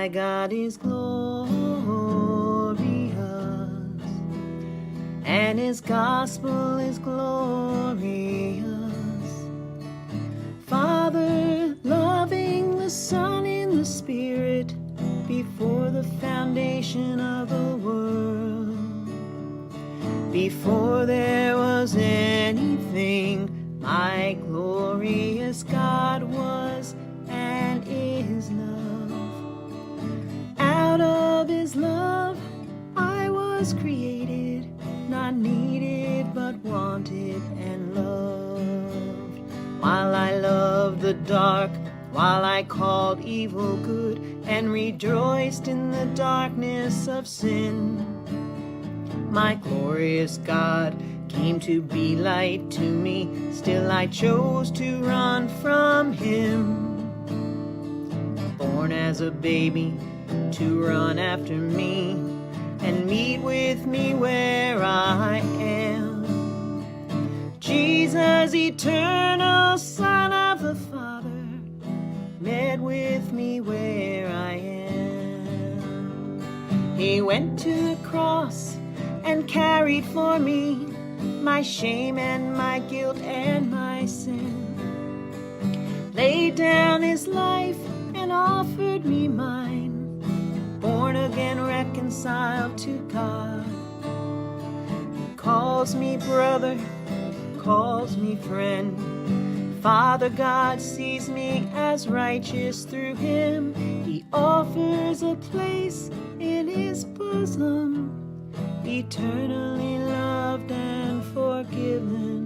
My God is glorious, and his gospel is glorious. Father, loving the Son in the Spirit, before the foundation of the world. Before there was anything, my glorious God was and is love. Out of his love I was created, not needed but wanted and loved. While I loved the dark, while I called evil good, and rejoiced in the darkness of sin, my glorious God came to be light to me. Still I chose to run from him. Born as a baby to run after me and meet with me where I am. Jesus, eternal Son of the Father, met with me where I am. He went to the cross and carried for me my shame and my guilt and my sin. Laid down his life and offered me mine. Born again, reconciled to God. He calls me brother, calls me friend. Father God sees me as righteous through him. He offers a place in his bosom, eternally loved and forgiven.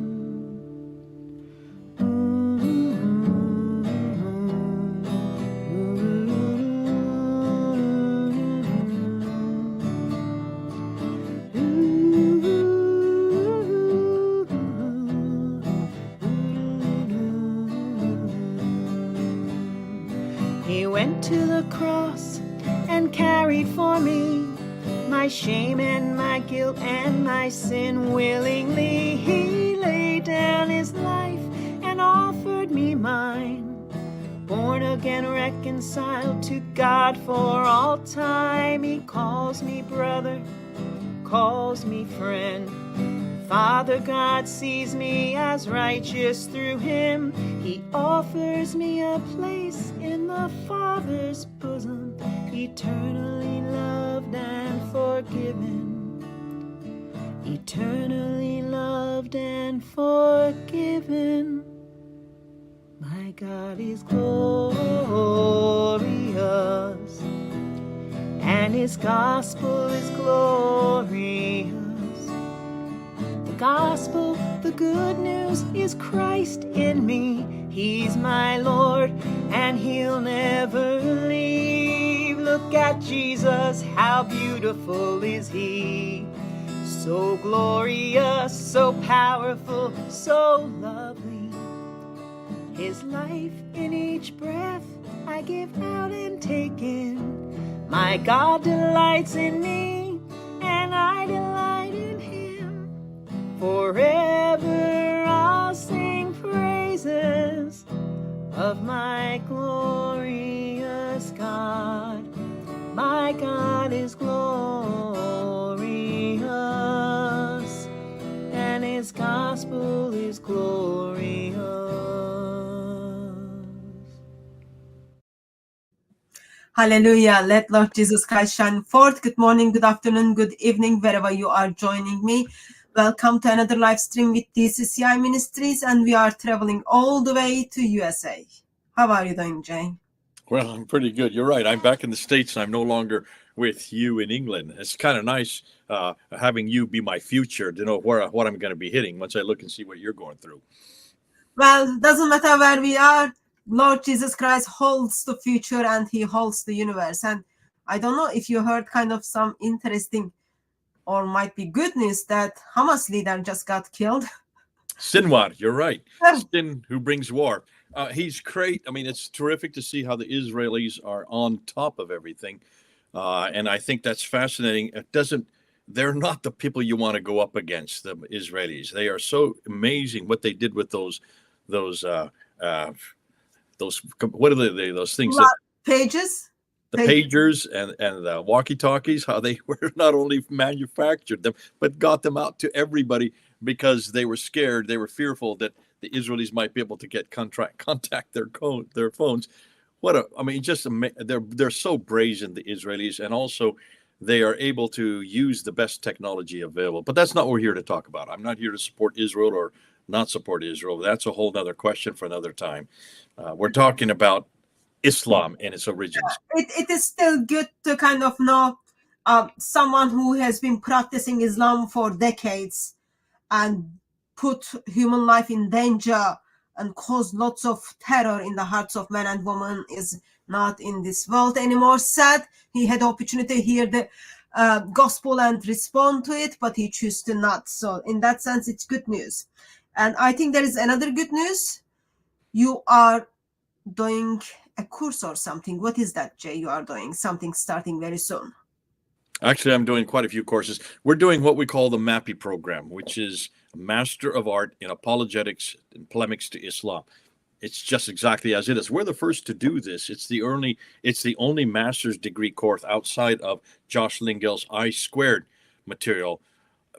He went to the cross and carried for me my shame and my guilt and my sin. Willingly he laid down his life and offered me mine. Born again, reconciled to God for all time. He calls me brother, calls me friend. Father God sees me as righteous through him. He offers me a place in the Father's bosom, eternally loved and forgiven. Eternally loved and forgiven. My God is glorious, and his gospel is glorious. The gospel, the good news, is Christ in me. He's my Lord, and he'll never leave. Look at Jesus, how beautiful is he. So glorious, so powerful, so lovely. His life in each breath I give out and take in. My God delights in me, and I delight in him. Forever I'll sing praises of my glorious God. My God is glorious, and his gospel is glorious. Hallelujah. Let Lord Jesus Christ shine forth. Good morning, good afternoon, good evening, wherever you are joining me. Welcome to another live stream with DCCI Ministries, and we are traveling all the way to USA. How are you doing, Jay? Well, I'm pretty good. You're right. I'm back in the States, and I'm no longer with you in England. It's kind of nice having you be my future to know what I'm going to be hitting once I look and see what you're going through. Well, doesn't matter where we are. Lord Jesus Christ holds the future, and he holds the universe. And I don't know if you heard kind of some interesting or might be good news that Hamas leader just got killed. Sinwar, you're right. Sin who brings war. He's great. I mean, it's terrific to see how the Israelis are on top of everything. And I think that's fascinating. They're not the people you want to go up against, the Israelis. They are so amazing what they did with those what are those things? Pages? The pagers and the walkie-talkies, how they were not only manufactured them, but got them out to everybody because they were scared. They were fearful that the Israelis might be able to get contact their phones. They're so brazen, the Israelis, and also they are able to use the best technology available. But that's not what we're here to talk about. I'm not here to support Israel or not support Israel. That's a whole other question for another time. We're talking about Islam and its origins. It is still good to kind of know someone who has been practicing Islam for decades and put human life in danger and caused lots of terror in the hearts of men and women is not in this world anymore. Sad he had the opportunity to hear the gospel and respond to it, but he chose to not. So in that sense, it's good news. And I think there is another good news. You are doing a course or something. What is that, Jay? You are doing something starting very soon. Actually, I'm doing quite a few courses. We're doing what we call the MAPI program, which is Master of Art in Apologetics and Polemics to Islam. It's just exactly as it is. We're the first to do this. It's the only master's degree course outside of Josh Lingel's I² material,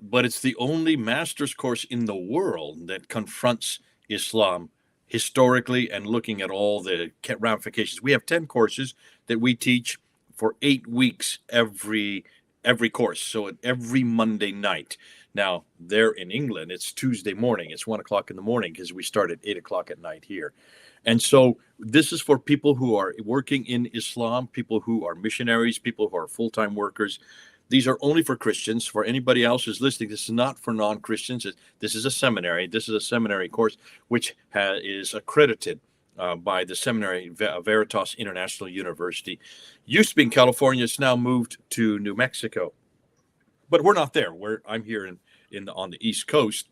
but it's the only master's course in the world that confronts Islam historically and looking at all the ramifications. We have 10 courses that we teach for 8 weeks every course. So every Monday night. Now, there in England, it's Tuesday morning. It's 1 o'clock in the morning because we start at 8 o'clock at night here. And so this is for people who are working in Islam, people who are missionaries, people who are full-time workers. These are only for Christians. For anybody else who's listening, this is not for non-Christians. This is a seminary. This is a seminary course which is accredited by the Seminary, Veritas International University. Used to be in California. It's now moved to New Mexico. But we're not there. I'm here on the East Coast.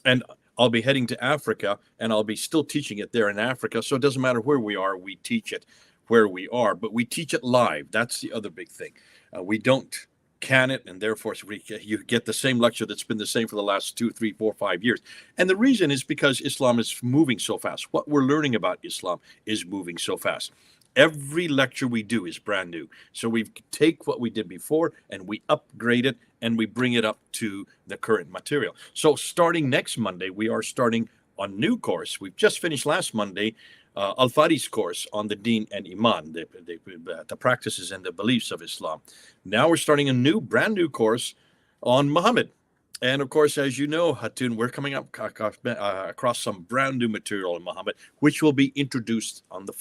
And I'll be heading to Africa, and I'll be still teaching it there in Africa. So it doesn't matter where we are. We teach it where we are. But we teach it live. That's the other big thing. We don't can it, and therefore you get the same lecture that's been the same for the last 2, 3, 4, 5 years. And the reason is because Islam is moving so fast. What we're learning about Islam is moving so fast. Every lecture we do is brand new. So we take what we did before and we upgrade it and we bring it up to the current material. So starting next Monday, we are starting a new course. We've just finished last Monday, Al-Fari's course on the Deen and Iman, the practices and the beliefs of Islam. Now we're starting a brand new course on Muhammad. And of course, as you know, Hatun, we're coming up across some brand new material on Muhammad, which will be introduced on the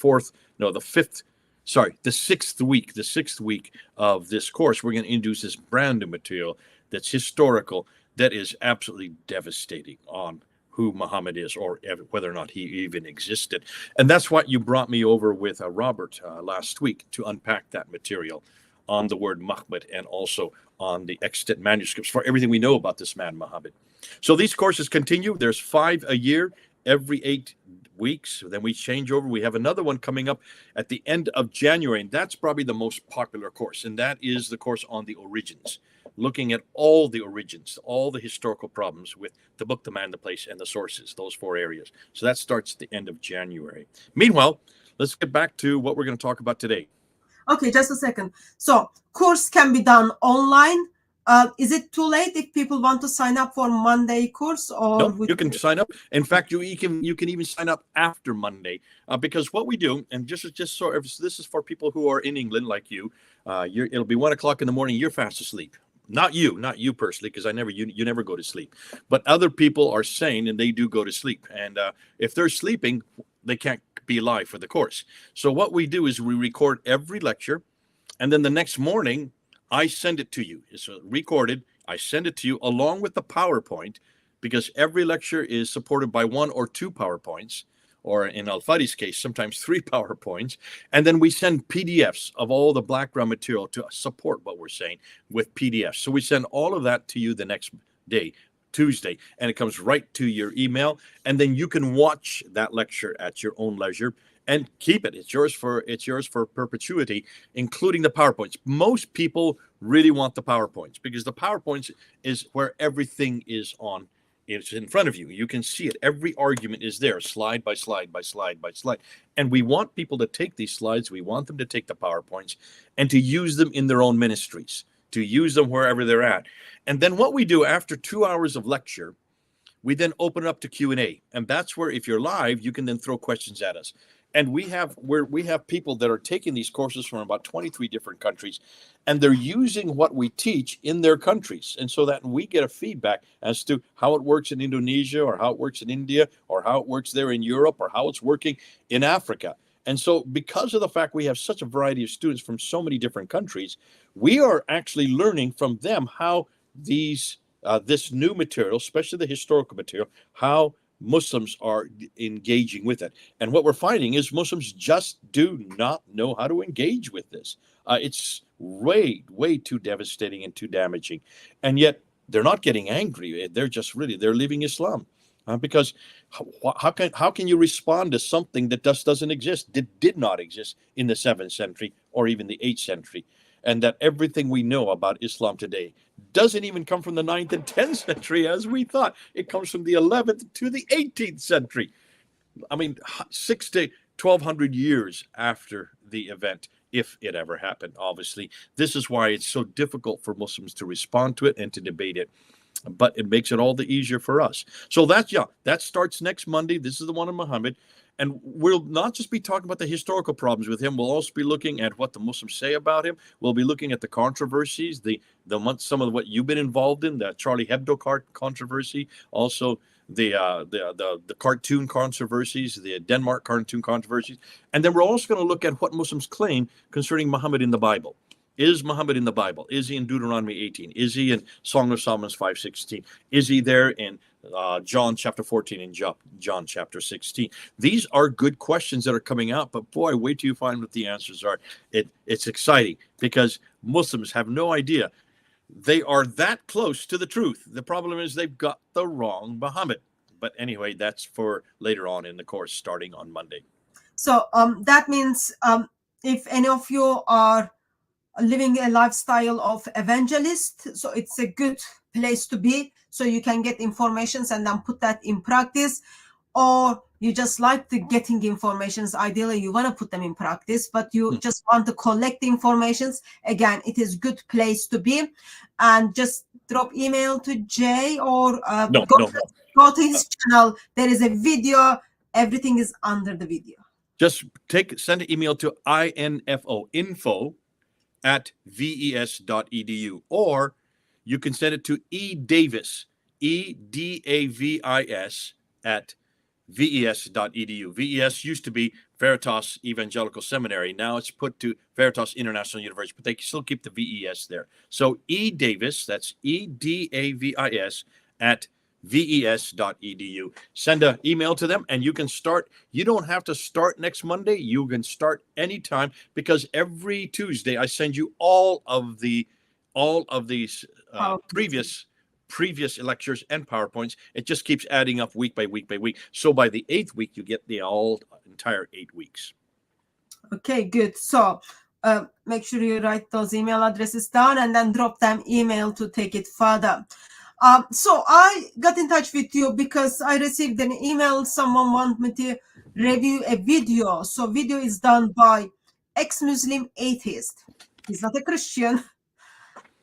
sixth week of this course. We're going to introduce this brand new material that's historical, that is absolutely devastating on who Muhammad is or whether or not he even existed. And that's what you brought me over with Robert last week to unpack that material on the word Muhammad and also on the extant manuscripts for everything we know about this man, Muhammad. So these courses continue. There's 5 a year, every 8 weeks. Then we change over. We have another one coming up at the end of January, and that's probably the most popular course, and that is the course on the origins, looking at all the origins, all the historical problems with the book, the man, the place, and the sources, those 4 areas. So that starts at the end of January. Meanwhile, let's get back to what we're going to talk about today. Okay, just a second. So course can be done online. Is it too late if people want to sign up for Monday course? Or no, you can sign up. In fact, you can even sign up after Monday because what we do, and just sort of, this is for people who are in England like you. It'll be 1 o'clock in the morning. You're fast asleep. Not you personally, because you never go to sleep. But other people are sane and they do go to sleep. And if they're sleeping, they can't be live for the course. So what we do is we record every lecture, and then the next morning I send it to you. It's recorded. I send it to you along with the PowerPoint, because every lecture is supported by 1 or 2 PowerPoints, or in Al-Fari's case, sometimes 3 PowerPoints. And then we send PDFs of all the background material to support what we're saying with PDFs. So we send all of that to you the next day, Tuesday, and it comes right to your email. And then you can watch that lecture at your own leisure and keep it. It's yours for perpetuity, including the PowerPoints. Most people really want the PowerPoints because the PowerPoints is where everything is on It's in front of you. You can see it. Every argument is there, slide by slide by slide by slide. And we want people to take these slides. We want them to take the PowerPoints and to use them in their own ministries, to use them wherever they're at. And then what we do after 2 hours of lecture, we then open it up to Q&A. And that's where, if you're live, you can then throw questions at us. And we have people that are taking these courses from about 23 different countries, and they're using what we teach in their countries. And so that we get a feedback as to how it works in Indonesia, or how it works in India, or how it works there in Europe, or how it's working in Africa. And so because of the fact we have such a variety of students from so many different countries, we are actually learning from them how this new material, especially the historical material, how Muslims are engaging with it. And what we're finding is Muslims just do not know how to engage with this. It's way too devastating and too damaging. And yet they're not getting angry. They're just they're leaving Islam. Because how can you respond to something that just doesn't exist, did not exist in the 7th century or even the 8th century? And that everything we know about Islam today doesn't even come from the 9th and 10th century as we thought. It comes from the 11th to the 18th century. I mean, 600 to 1200 years after the event, if it ever happened, obviously. This is why it's so difficult for Muslims to respond to it and to debate it. But it makes it all the easier for us. So that starts next Monday. This is the one on Muhammad. And we'll not just be talking about the historical problems with him. We'll also be looking at what the Muslims say about him. We'll be looking at the controversies, some of what you've been involved in, the Charlie Hebdo controversy, also the cartoon controversies, the Denmark cartoon controversies. And then we're also going to look at what Muslims claim concerning Muhammad in the Bible. Is Muhammad in the Bible? Is he in Deuteronomy 18? Is he in Song of Solomon 5:16? Is he there in John chapter 14 and John chapter 16? These are good questions that are coming out, but boy, wait till you find what the answers are. It's exciting because Muslims have no idea. They are that close to the truth. The problem is they've got the wrong Muhammad. But anyway, that's for later on in the course, starting on Monday. So that means if any of you are living a lifestyle of evangelist, so it's a good place to be, so you can get informations and then put that in practice. Or you just like the getting informations, ideally you want to put them in practice, but you just want to collect the informations. Again, it is good place to be. And just drop email to Jay, or go to his channel. There is a video. Everything is under the video. Just send an email to info@ves.edu, or you can send it to edavis, EDAVIS @ves.edu. VES used to be Veritas Evangelical Seminary. Now it's put to Veritas International University, but they still keep the VES there. So edavis, that's EDAVIS @ves.edu. Send an email to them and you can start. You don't have to start next Monday. You can start anytime, because every Tuesday I send you all of these previous lectures and PowerPoints. It just keeps adding up week by week by week. So by the 8th week, you get the entire 8 weeks. Okay, good. So make sure you write those email addresses down and then drop them email to take it further. So I got in touch with you because I received an email. Someone wanted me to review a video. So video is done by ex-Muslim atheist. He's not a Christian.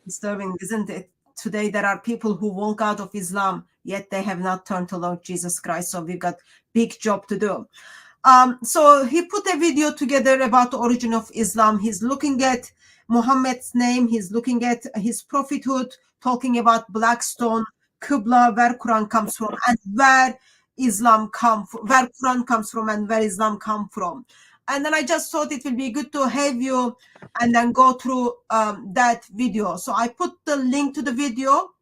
Disturbing, isn't it? Today there are people who walk out of Islam, yet they have not turned to Lord Jesus Christ. So we've got big job to do. So he put a video together about the origin of Islam. He's looking at Muhammad's name. He's looking at his prophethood, talking about Blackstone, Qibla, where Quran comes from, and where Islam where Quran comes from, and where Islam come from. And then I just thought it will be good to have you and then go through that video. So I put the link to the video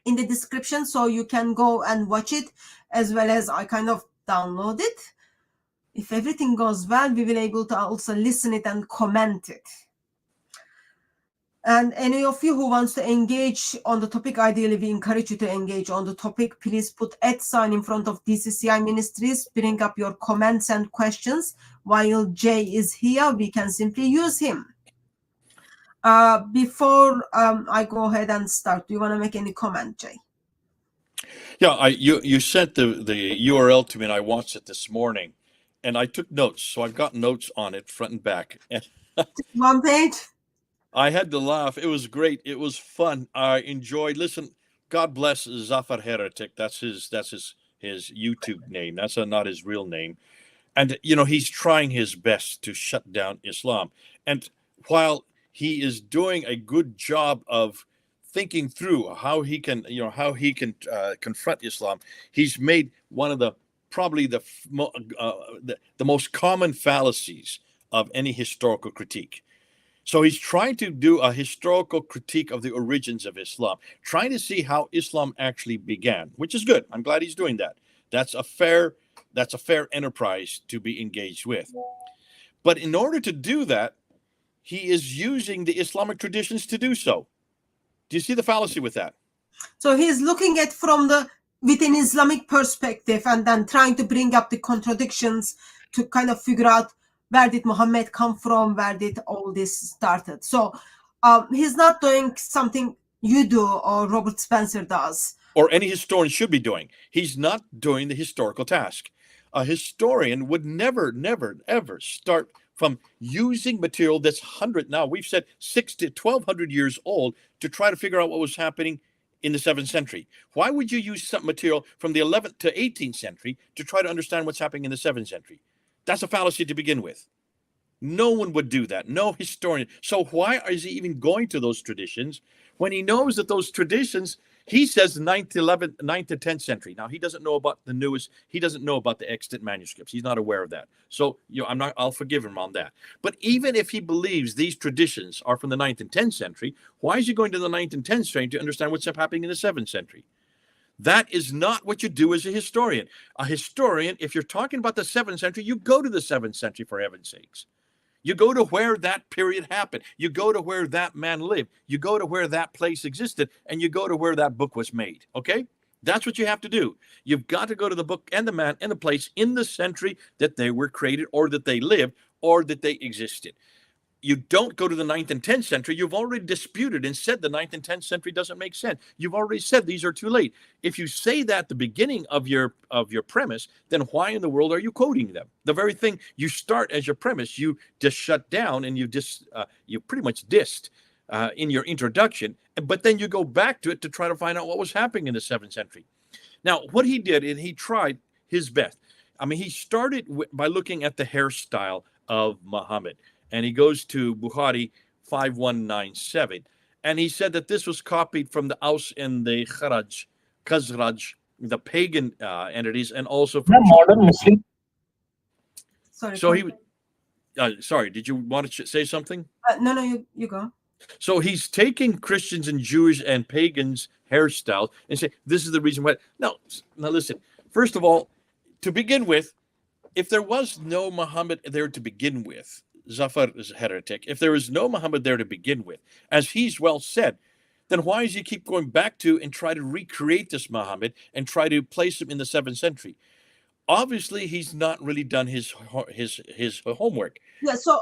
in the description so you can go and watch it, as well as I kind of download it. If everything goes well, we will be able to also listen it and comment it. And any of you who wants to engage on the topic, ideally we encourage you to engage on the topic. Please put @ in front of DCCI Ministries. Bring up your comments and questions. While Jay is here, we can simply use him. Before I go ahead and start, do you want to make any comment, Jay? Yeah, you sent the URL to me, and I watched it this morning, and I took notes. So I've got notes on it front and back, and One page. I had to laugh. It was great. It was fun. I enjoyed. Listen, God bless Zafar Heretic. That's his YouTube name. That's not his real name. And he's trying his best to shut down Islam. And while he is doing a good job of thinking through how he can confront Islam, he's made one of the probably the most common fallacies of any historical critique. So he's trying to do a historical critique of the origins of Islam, trying to see how Islam actually began, which is good. I'm glad he's doing that. That's a fair enterprise to be engaged with. But in order to do that, he is using the Islamic traditions to do so. Do you see the fallacy with that? So he's looking at from within Islamic perspective and then trying to bring up the contradictions to kind of figure out where did Muhammad come from, where did all this started. So he's not doing something you do or Robert Spencer does. Or any historian should be doing. He's not doing the historical task. A historian would never, ever start from using material that's now we've said 600 to 1200 years old to try to figure out what was happening in the 7th century. Why would you use some material from the 11th to 18th century to try to understand what's happening in the 7th century? That's a fallacy to begin with. No one would do that. No historian. So why is he even going to those traditions when he knows that those traditions, he says 9th to 10th century. Now, he doesn't know about the newest. He doesn't know about the extant manuscripts. He's not aware of that. So, I'll forgive him on that. But even if he believes these traditions are from the 9th and 10th century, why is he going to the 9th and 10th century to understand what's happening in the 7th century? That is not what you do as a historian. A historian, if you're talking about the 7th century, you go to the 7th century, for heaven's sakes. You go to where that period happened. You go to where that man lived. You go to where that place existed, and you go to where that book was made. Okay? That's what you have to do. You've got to go to the book and the man and the place in the century that they were created or that they lived or that they existed. You don't go to the 9th and 10th century. You've already disputed and said the 9th and 10th century doesn't make sense. You've already said these are too late. If you say that at the beginning of your premise, then why in the world are you quoting them? The very thing you start as your premise, you just shut down and you pretty much dissed in your introduction. But then you go back to it to try to find out what was happening in the 7th century. Now, what he did, and he tried his best. I mean, he started by looking at the hairstyle of Muhammad. And he goes to Bukhari 5197. And he said that this was copied from the Aus and the Khazraj, the pagan entities, and also from the modern Muslim. Sorry. So he sorry, did you want to say something? No, you go. So he's taking Christians and Jewish and pagans' hairstyles and say, this is the reason why. Now listen, first of all, to begin with, if there was no Muhammad there to begin with, Zafar is a heretic. If there is no Muhammad there to begin with, as he's well said, then why does he keep going back to and try to recreate this Muhammad and try to place him in the 7th century? Obviously, he's not really done his homework. Yeah, so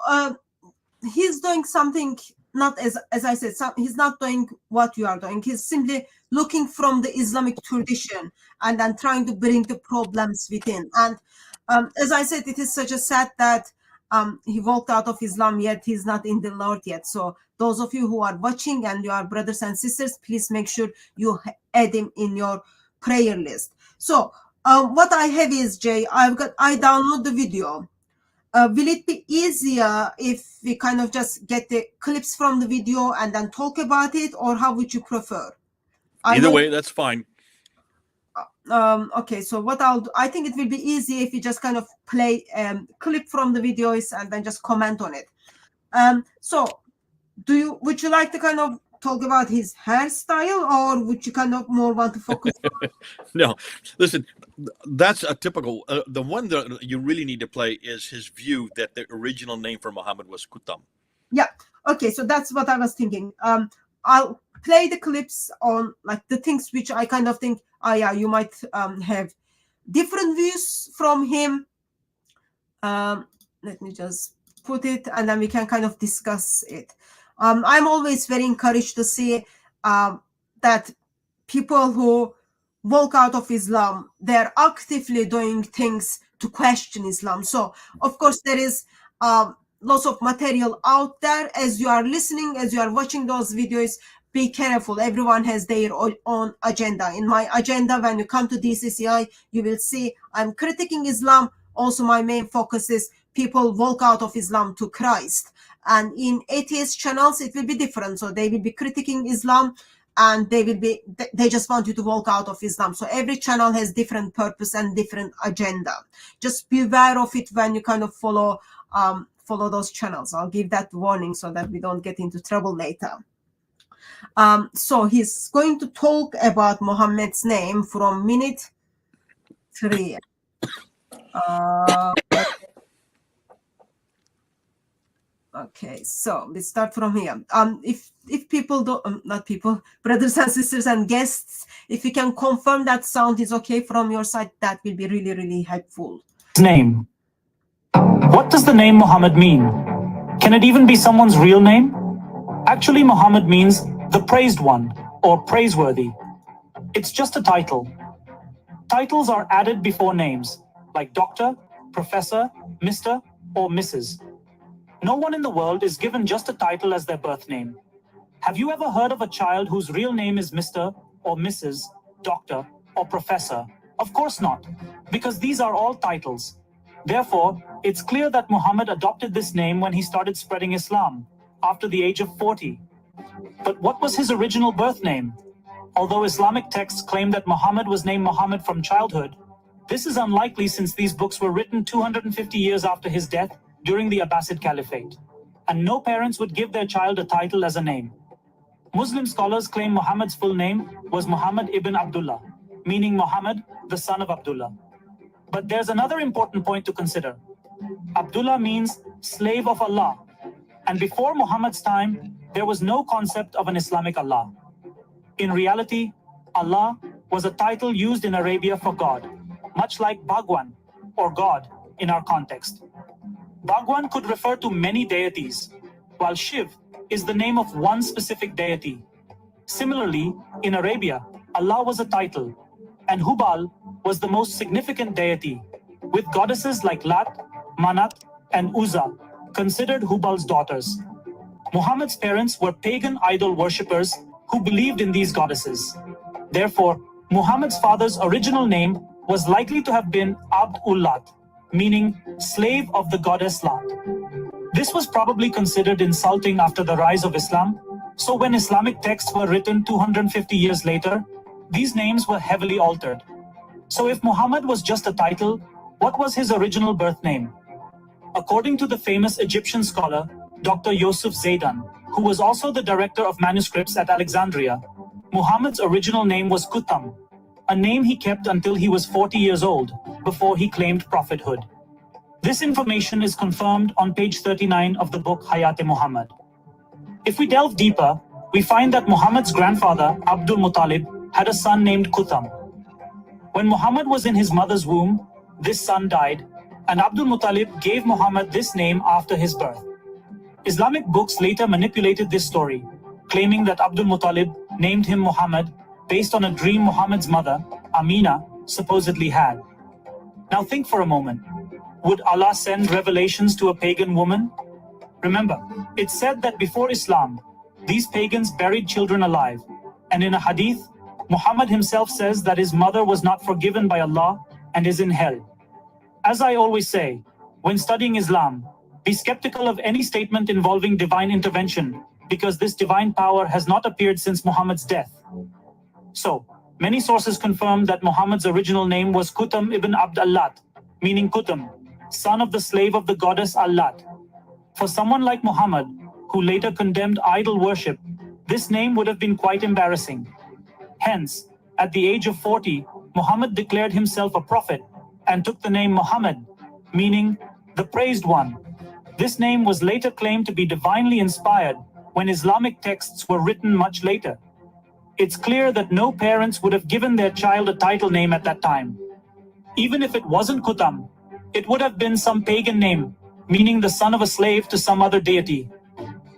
he's doing something not as I said. He's not doing what you are doing. He's simply looking from the Islamic tradition and then trying to bring the problems within. And as I said, it is such a sad that he walked out of Islam, yet he's not in the Lord yet. So those of you who are watching and you are brothers and sisters, please make sure you add him in your prayer list. So what I have is, Jay, I download the video. Will it be easier if we kind of just get the clips from the video and then talk about it, or how would you prefer? Either way, that's fine. Okay, so what I'll do, I think it will be easy if you just kind of play clip from the videos and then just comment on it. So would you like to kind of talk about his hairstyle, or would you kind of more want to focus on? No, listen, that's a typical, the one that you really need to play is his view that the original name for Muhammad was Kutam. Yeah, okay, so that's what I was thinking. I'll play the clips on like the things which I kind of think, yeah, you might have different views from him. Let me just put it and then we can kind of discuss it. I'm always very encouraged to see that people who walk out of Islam. They're actively doing things to question Islam. So, of course, there is lots of material out there. As you are listening, as you are watching those videos, be careful. Everyone has their own agenda. In my agenda, when you come to DCCI, you will see I'm critiquing Islam. Also, my main focus is people walk out of Islam to Christ. And in atheist channels, it will be different. So they will be critiquing Islam, and they just want you to walk out of Islam. So every channel has different purpose and different agenda. Just be aware of it when you kind of follow those channels. I'll give that warning so that we don't get into trouble later. So he's going to talk about Muhammad's name from minute 3. Okay, so we start from here. If people don't, not people, brothers and sisters and guests, if you can confirm that sound is okay from your side, that will be really, really helpful. Name. What does the name Muhammad mean? Can it even be someone's real name? Actually, Muhammad means the praised one or praiseworthy. It's just a title. Titles are added before names, like Doctor, Professor, Mr., or Mrs. No one in the world is given just a title as their birth name. Have you ever heard of a child whose real name is Mr. or Mrs., Doctor, or Professor? Of course not, because these are all titles. Therefore, it's clear that Muhammad adopted this name when he started spreading Islam, after the age of 40. But what was his original birth name? Although Islamic texts claim that Muhammad was named Muhammad from childhood, this is unlikely since these books were written 250 years after his death during the Abbasid Caliphate, and no parents would give their child a title as a name. Muslim scholars claim Muhammad's full name was Muhammad ibn Abdullah, meaning Muhammad, the son of Abdullah. But there's another important point to consider. Abdullah means slave of Allah, and before Muhammad's time, there was no concept of an Islamic Allah. In reality, Allah was a title used in Arabia for God, much like Bhagwan, or God, in our context. Bhagwan could refer to many deities, while Shiv is the name of one specific deity. Similarly, in Arabia, Allah was a title, and Hubal was the most significant deity, with goddesses like Lat, Manat, and Uzza considered Hubal's daughters. Muhammad's parents were pagan idol worshippers who believed in these goddesses. Therefore, Muhammad's father's original name was likely to have been Abd-ul-Lat, meaning slave of the goddess Lat. This was probably considered insulting after the rise of Islam, so when Islamic texts were written 250 years later, these names were heavily altered. So if Muhammad was just a title, what was his original birth name? According to the famous Egyptian scholar, Dr. Yusuf Zaidan, who was also the director of Manuscripts at Alexandria, Muhammad's original name was Qutham, a name he kept until he was 40 years old, before he claimed prophethood. This information is confirmed on page 39 of the book Hayat-e-Muhammad. If we delve deeper, we find that Muhammad's grandfather, Abdul Muttalib, had a son named Qutham. When Muhammad was in his mother's womb, this son died, and Abdul Muttalib gave Muhammad this name after his birth. Islamic books later manipulated this story, claiming that Abdul Muttalib named him Muhammad based on a dream Muhammad's mother, Amina, supposedly had. Now think for a moment. Would Allah send revelations to a pagan woman? Remember, it's said that before Islam, these pagans buried children alive, and in a hadith, Muhammad himself says that his mother was not forgiven by Allah and is in hell. As I always say, when studying Islam, be skeptical of any statement involving divine intervention, because this divine power has not appeared since Muhammad's death. So, many sources confirm that Muhammad's original name was Qutham ibn Abd al-Lat, meaning Qutham, son of the slave of the goddess Al-Lat. For someone like Muhammad, who later condemned idol worship, this name would have been quite embarrassing. Hence, at the age of 40, Muhammad declared himself a prophet and took the name Muhammad, meaning the praised one. This name was later claimed to be divinely inspired when Islamic texts were written much later. It's clear that no parents would have given their child a title name at that time. Even if it wasn't Qutham, it would have been some pagan name, meaning the son of a slave to some other deity.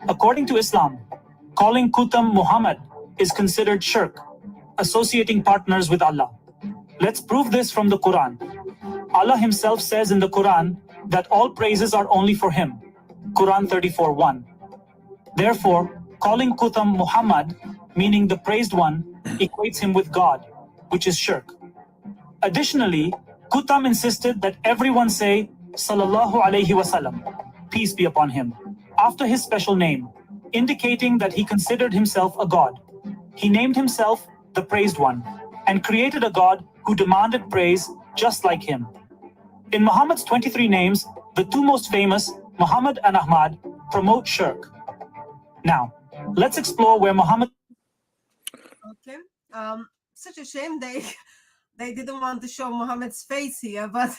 According to Islam, calling Qutham Muhammad is considered shirk, associating partners with Allah. Let's prove this from the Quran. Allah himself says in the Quran that all praises are only for him. Quran 34:1. Therefore, calling Kutam Muhammad, meaning the praised one, equates him with God, which is shirk. Additionally, Kutam insisted that everyone say Sallallahu Alaihi Wasallam, peace be upon him, after his special name, indicating that he considered himself a god. He named himself the praised one and created a god who demanded praise just like him. In Muhammad's 23 names, the two most famous, Muhammad and Ahmad, promote shirk. Now, let's explore where Muhammad. Okay. Such a shame they didn't want to show Muhammad's face here, but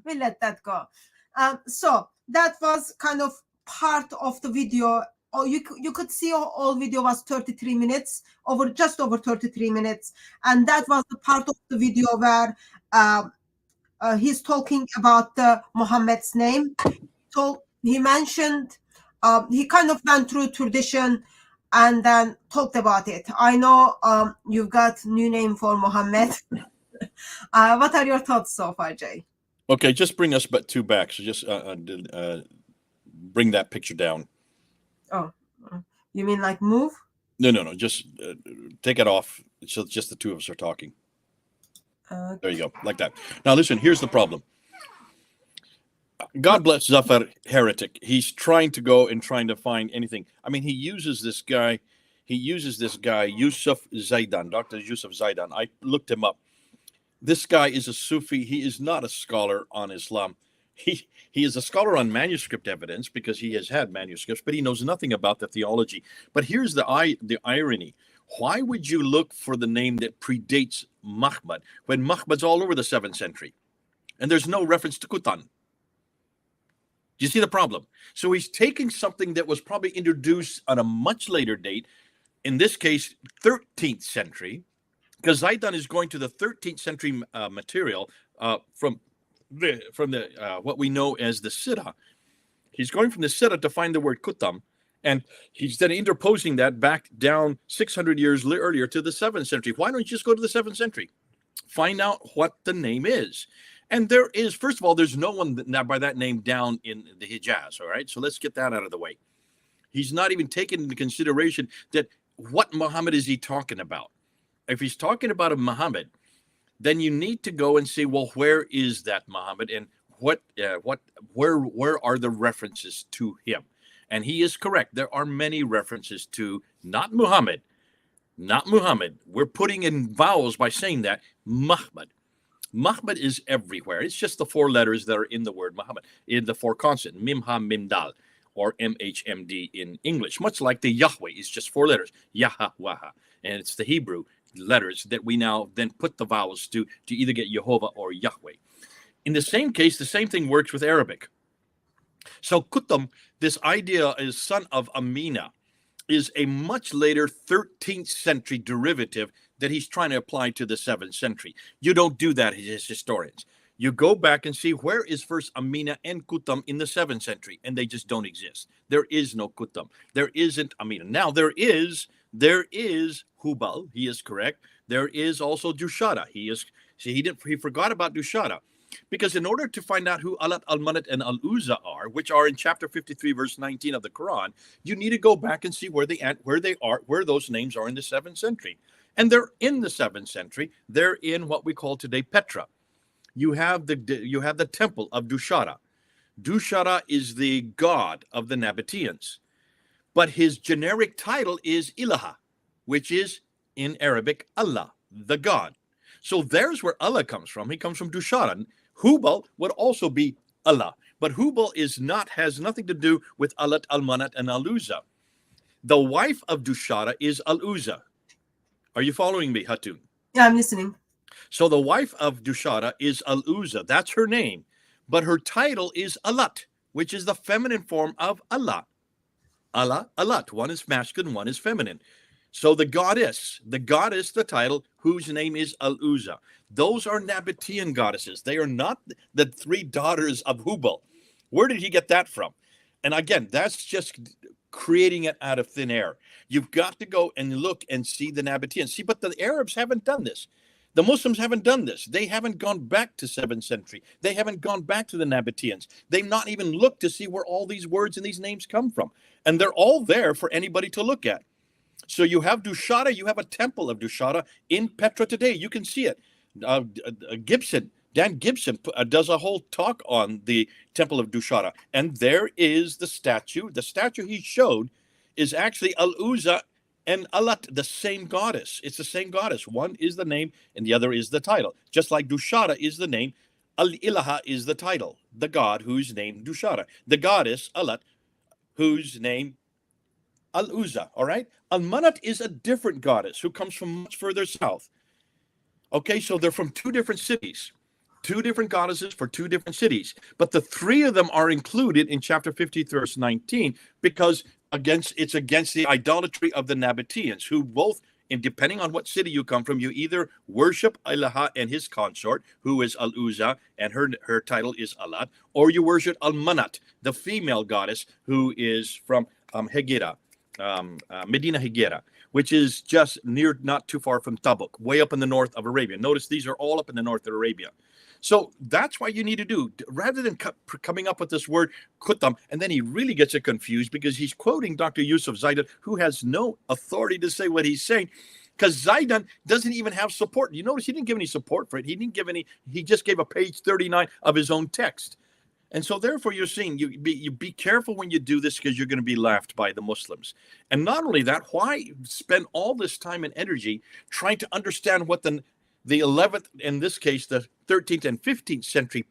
we let that go. So that was kind of part of the video. Oh, you could see all video was 33 minutes, just over 33 minutes, and that was the part of the video where he's talking about Muhammad's name. So he mentioned, he kind of went through tradition and then talked about it. I know you've got new name for Muhammad. What are your thoughts so far, Jay? Okay, just bring us two back. So just bring that picture down. Oh, you mean like move? No. Just take it off. So just the two of us are talking. There you go, like that. Now listen, here's the problem. God bless Zafar Heretic. He's trying to go and trying to find anything. I mean, he uses this guy, Yusuf Zaidan, Dr. Yusuf Zaidan. I looked him up. This guy is a Sufi. He is not a scholar on Islam. He is a scholar on manuscript evidence because he has had manuscripts, but he knows nothing about the theology. But here's the irony. Why would you look for the name that predates Muhammad when Muhammad's all over the 7th century? And there's no reference to Kutan. Do you see the problem? So he's taking something that was probably introduced on a much later date, in this case, 13th century, because Zaidan is going to the 13th century material from the what we know as the Siddha. He's going from the Siddha to find the word Kutam, and he's then interposing that back down 600 years earlier to the 7th century. Why don't you just go to the 7th century? Find out what the name is. And there is, first of all, there's no one by that name down in the Hijaz, all right? So let's get that out of the way. He's not even taking into consideration that what Muhammad is he talking about? If he's talking about a Muhammad, then you need to go and say, well, where is that Muhammad, and where are the references to him? And he is correct. There are many references to not Muhammad. We're putting in vowels by saying that Muhammad. Muhammad is everywhere. It's just the 4 letters that are in the word Muhammad, in the 4 consonants, Mim, Ha, Mim, Dal, or MHMD in English, much like the Yahweh is just 4 letters, Yaha, Waha. And it's the Hebrew letters that we now then put the vowels to either get Jehovah or Yahweh. In the same case, the same thing works with Arabic. So Kutam, this idea is son of Amina, is a much later 13th century derivative that he's trying to apply to the 7th century. You don't do that as historians. You go back and see where is first Amina and Kutam in the 7th century, and they just don't exist. There is no Kutam. There isn't Amina. Now there is Hubal. He is correct. There is also Dushara. He forgot about Dushara, because in order to find out who Alat, Al-Manat, and Al-Uzza are, which are in chapter 53, verse 19 of the Quran, you need to go back and see where those names are in the 7th century. And they're in the 7th century. They're in what we call today Petra. You have the temple of Dushara. Dushara is the god of the Nabateans, but his generic title is Ilaha, which is in Arabic Allah, the god. So there's where Allah comes from. He comes from Dushara. Hubal would also be Allah, but Hubal has nothing to do with Alat, Al-Manat, and Al-Uzza. The wife of Dushara is Al-Uzza. Are you following me, Hatun? Yeah, I'm listening. So the wife of Dushara is Al-Uzza. That's her name. But her title is Alat, which is the feminine form of Allah. Allah, Alat. One is masculine, one is feminine. So the goddess, the title, whose name is Al-Uzza. Those are Nabatean goddesses. They are not the 3 daughters of Hubal. Where did he get that from? And again, that's just creating it out of thin air. You've got to go and look and see the Nabateans. See, but the Arabs haven't done this. The Muslims haven't done this. They haven't gone back to 7th century. They haven't gone back to the Nabateans. They've not even looked to see where all these words and these names come from. And they're all there for anybody to look at. So you have Dushara, you have a temple of Dushara in Petra today. You can see it. Dan Gibson does a whole talk on the temple of Dushara. And there is the statue. The statue he showed is actually Al-Uzza and Alat, the same goddess. It's the same goddess. One is the name and the other is the title. Just like Dushara is the name, Al-Ilaha is the title, the god whose name Dushara. The goddess, Alat, whose name Al-Uzza, all right? Al-Manat is a different goddess who comes from much further south. Okay, so they're from two different cities. Two different goddesses for two different cities. But the three of them are included in chapter 50, verse 19, because it's against the idolatry of the Nabateans, who both, and depending on what city you come from, you either worship Ilaha and his consort, who is Al-Uzza, and her title is Alat, or you worship Al-Manat, the female goddess, who is from Hegera, Medina Hegera, which is just not too far from Tabuk, way up in the north of Arabia. Notice these are all up in the north of Arabia. So that's what you need to do, rather than coming up with this word kutam, and then he really gets it confused because he's quoting Dr. Yusuf Zaidan, who has no authority to say what he's saying, because Zaidan doesn't even have support. You notice he didn't give any support for it. He just gave a page 39 of his own text. And so therefore you're seeing, you be careful when you do this, because you're going to be laughed by the Muslims. And not only that, why spend all this time and energy trying to understand what the 11th, in this case, the 13th and 15th century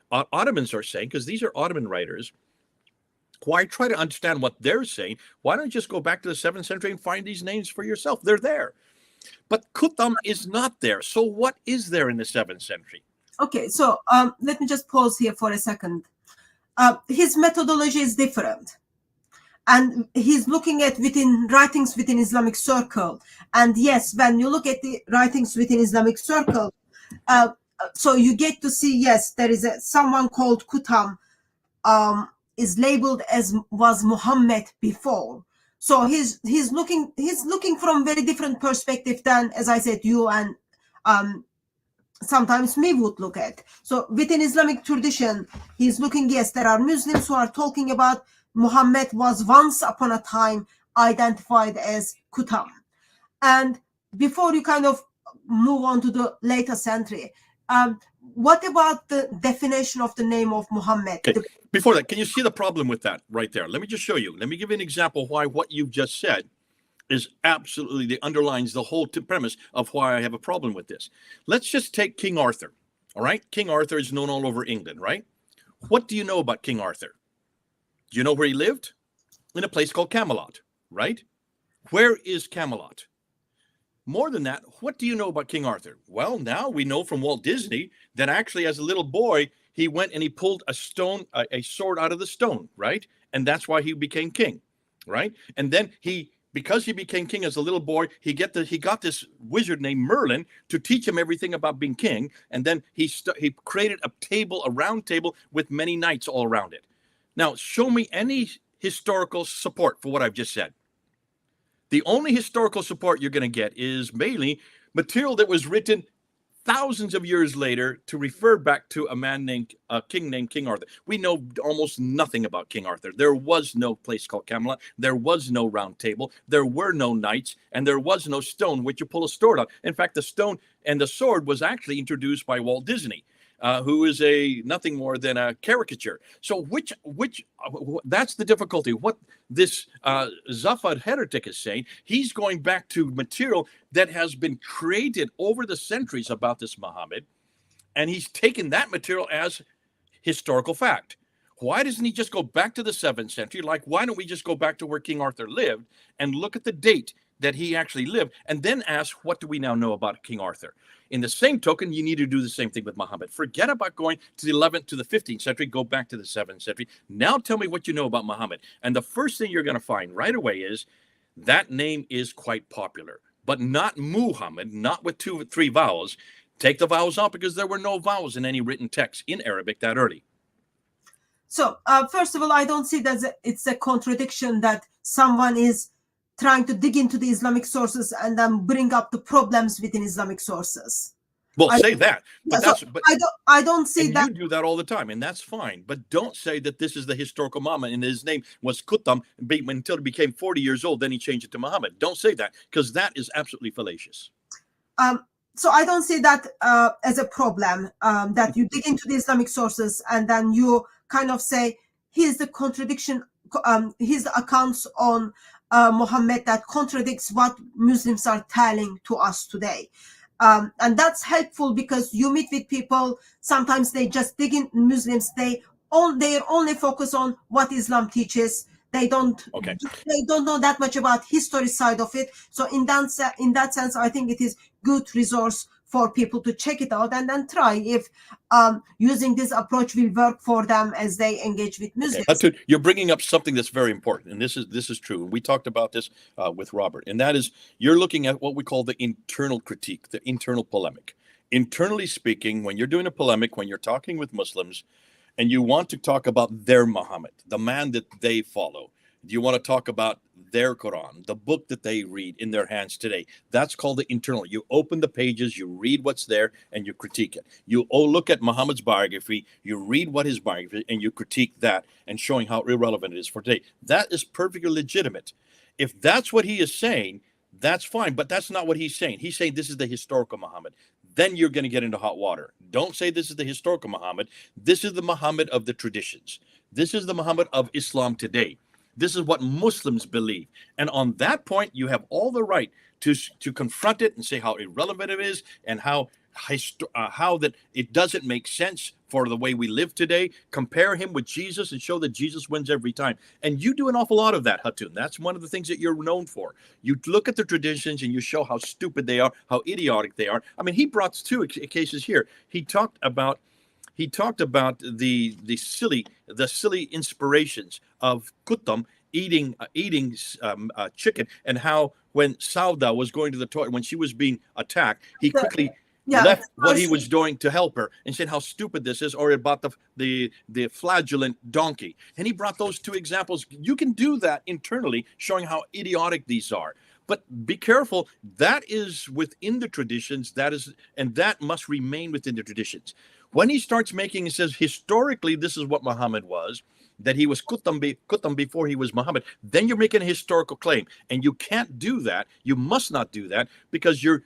Ottomans are saying, because these are Ottoman writers. Why try to understand what they're saying? Why don't you just go back to the 7th century and find these names for yourself? They're there. But Kutam is not there. So what is there in the 7th century? Okay, so let me just pause here for a second. His methodology is different. And he's looking at writings within Islamic circle. And yes, when you look at the writings within Islamic circle, so you get to see, yes, there is someone called Kutam, is labeled as was Muhammad before. So he's looking from very different perspective than, as I said, you and sometimes me would look at. So within Islamic tradition, he's looking, yes, there are Muslims who are talking about Muhammad was once upon a time identified as Kutam. And before you kind of move on to the later century, what about the definition of the name of Muhammad? Okay. Before that, can you see the problem with that right there? Let me just show you. Let me give you an example why what you've just said is absolutely, underlines the whole premise of why I have a problem with this. Let's just take King Arthur, all right? King Arthur is known all over England, right? What do you know about King Arthur? Do you know where he lived? In a place called Camelot, right? Where is Camelot? More than that, what do you know about King Arthur? Well, now we know from Walt Disney that actually as a little boy, he went and he pulled a sword out of the stone, right? And that's why he became king, right? And then because he became king as a little boy, he got this wizard named Merlin to teach him everything about being king. And then he created a round table with many knights all around it. Now, show me any historical support for what I've just said. The only historical support you're going to get is mainly material that was written thousands of years later to refer back to a king named King Arthur. We know almost nothing about King Arthur. There was no place called Camelot. There was no round table. There were no knights, and there was no stone which you pull a sword on. In fact, the stone and the sword was actually introduced by Walt Disney, who is nothing more than a caricature. So that's the difficulty. What this Zafar heretic is saying, he's going back to material that has been created over the centuries about this Muhammad, and he's taken that material as historical fact. Why doesn't he just go back to the 7th century? Like, why don't we just go back to where King Arthur lived and look at the date that he actually lived, and then ask, what do we now know about King Arthur? In the same token, you need to do the same thing with Muhammad. Forget about going to the 11th to the 15th century. Go back to the 7th century. Now tell me what you know about Muhammad. And the first thing you're going to find right away is that name is quite popular, but not Muhammad, not with 2 or 3 vowels. Take the vowels out, because there were no vowels in any written text in Arabic that early. So first of all, I don't see that it's a contradiction that someone is trying to dig into the Islamic sources and then bring up the problems within Islamic sources. Well, say that, but so that's but I don't see and that. you do that all the time, and that's fine. But don't say that this is the historical Muhammad and his name was Kutam until he became 40 years old. Then he changed it to Muhammad. Don't say that, because that is absolutely fallacious. So I don't see that as a problem, that you dig into the Islamic sources and then you kind of say, here's the contradiction, here's the accounts on Muhammad that contradicts what Muslims are telling to us today. And that's helpful because you meet with people, sometimes they just dig in Muslims, they only focus on what Islam teaches. They don't know that much about history side of it. So in that sense, I think it is good resource for people to check it out and then try if using this approach will work for them as they engage with Muslims. Hatun, you're bringing up something that's very important, and this is true. We talked about this with Robert, and that is you're looking at what we call the internal critique, the internal polemic. Internally speaking, when you're doing a polemic, when you're talking with Muslims, and you want to talk about their Muhammad, the man that they follow. Do you want to talk about their Quran, the book that they read in their hands today? That's called the internal. You open the pages, you read what's there, and you critique it. You look at Muhammad's biography, you read what his biography, and you critique that and showing how irrelevant it is for today. That is perfectly legitimate. If that's what he is saying, that's fine, but that's not what he's saying. He's saying this is the historical Muhammad. Then you're going to get into hot water. Don't say this is the historical Muhammad. This is the Muhammad of the traditions. This is the Muhammad of Islam today. This is what Muslims believe. And on that point, you have all the right to confront it and say how irrelevant it is and how that it doesn't make sense for the way we live today. Compare him with Jesus and show that Jesus wins every time. And you do an awful lot of that, Hatun. That's one of the things that you're known for. You look at the traditions and you show how stupid they are, how idiotic they are. I mean, he brought two cases here. He talked about the silly inspirations of Kutam eating chicken, and how when Sauda was going to the toilet when she was being attacked, he quickly left what he was doing to help her and said how stupid this is, or about the flagellant donkey. And he brought those two examples. You can do that internally, showing how idiotic these are. But be careful. That is within the traditions. That must remain within the traditions. When he starts making, he says, historically, this is what Muhammad was, that he was Kutam before he was Muhammad, then you're making a historical claim. And you can't do that. You must not do that, because you're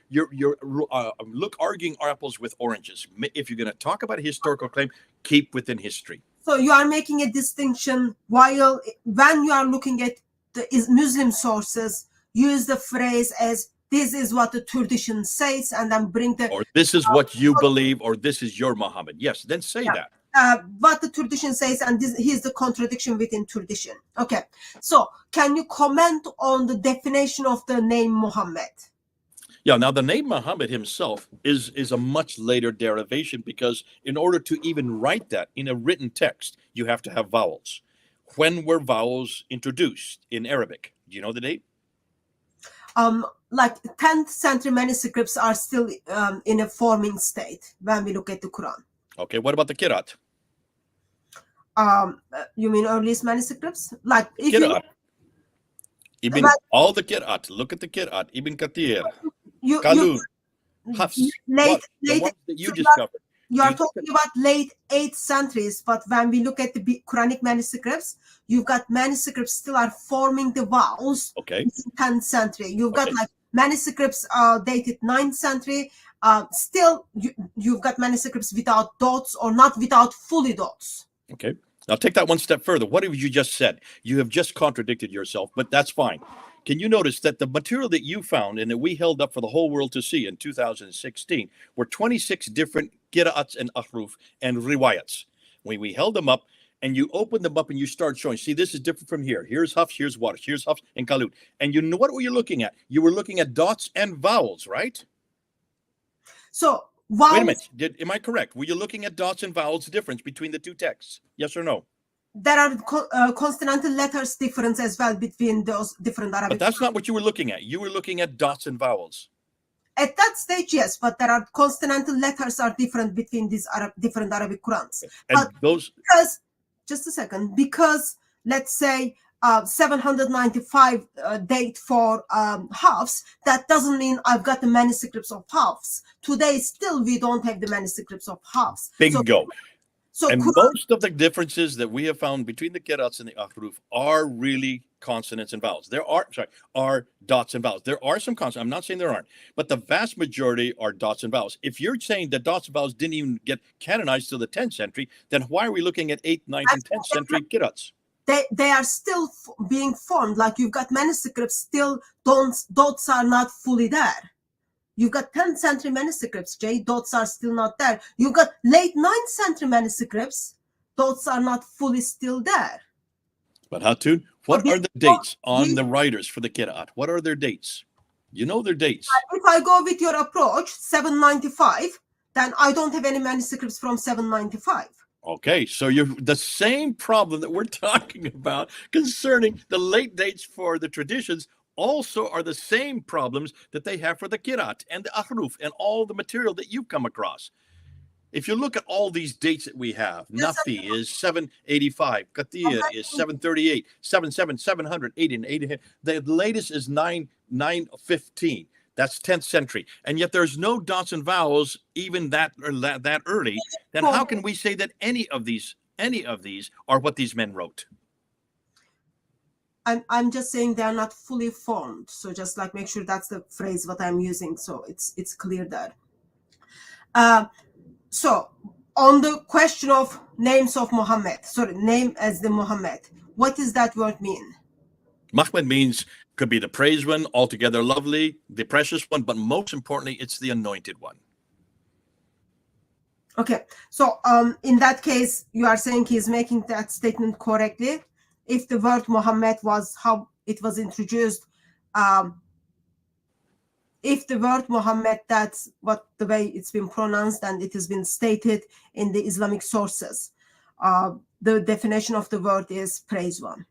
arguing apples with oranges. If you're going to talk about a historical claim, keep within history. So you are making a distinction when you are looking at the Muslim sources, use the phrase as this is what the tradition says, and then bring the... Or this is what you believe, or this is your Muhammad. Yes, then say that. What the tradition says, and here's the contradiction within tradition. Okay, so can you comment on the definition of the name Muhammad? Yeah, now the name Muhammad himself is a much later derivation, because in order to even write that in a written text, you have to have vowels. When were vowels introduced in Arabic? Do you know the date? Like 10th century manuscripts are still in a forming state when we look at the Quran. Okay, what about the Kirat? You mean earliest manuscripts? Like if Kirat. All the Kirat. Look at the Kirat. Ibn Kathir, Kalun, Hafs. Late, the ones that you discovered. You are talking about late 8th centuries, but when we look at the Quranic manuscripts, you've got manuscripts still are forming the vowels. Okay. In 10th century. You've got like manuscripts dated 9th century. Still, you've got manuscripts without dots or not without fully dots. Okay. Now take that one step further. What have you just said? You have just contradicted yourself, but that's fine. Can you notice that the material that you found and that we held up for the whole world to see in 2016 were 26 different qira'ats and ahruf and riwayats. When we held them up and you opened them up and you start showing, see, this is different from here. Here's Hafs, here's Warsh, here's Hafs and Kalut. And you know what were you looking at? You were looking at dots and vowels, right? So vowels... Wait a minute. Am I correct? Were you looking at dots and vowels difference between the two texts? Yes or no? There are consonantal letters difference as well between those different Arabic. But that's not what you were looking at. You were looking at dots and vowels. At that stage, yes, but there are consonantal letters are different between these different Arabic Qurans. And those... Because, just a second, because let's say 795 date for halves, that doesn't mean I've got the manuscripts of halves. Today, still, we don't have the manuscripts of halves. Bingo. And Quran, most of the differences that we have found between the qira'ats and the ahruf are really consonants and vowels. Are dots and vowels. There are some consonants. I'm not saying there aren't, but the vast majority are dots and vowels. If you're saying that dots and vowels didn't even get canonized till the 10th century, then why are we looking at 8th, 9th, and 10th century qira'ats? they are still being formed. Like you've got manuscripts still, dots are not fully there. You've got 10th century manuscripts, Jay, dots are still not there. You've got late 9th century manuscripts, dots are not fully still there. But Hatun, what are the dates on the writers for the qira'at? What are their dates? You know their dates. If I go with your approach, 795, then I don't have any manuscripts from 795. Okay, so you're the same problem that we're talking about concerning the late dates for the traditions also are the same problems that they have for the qira'at and the ahruf and all the material that you've come across. If you look at all these dates that we have, Nafi is 785, Qatiyya is 738, 77, 700, 80, and 80. The latest is 915. That's 10th century. And yet there's no dots and vowels even that early. Then how can we say that any of these are what these men wrote? I'm just saying they're not fully formed. So just like make sure that's the phrase what I'm using. So it's clear there. So on the question of names of Muhammad, name as the Muhammad, what does that word mean? Muhammad means could be the praised one, altogether lovely, the precious one, but most importantly, it's the anointed one. Okay, so in that case, you are saying he's making that statement correctly. If the word Muhammad was how it was introduced, if the word Muhammad, that's what the way it's been pronounced and it has been stated in the Islamic sources, the definition of the word is praised one.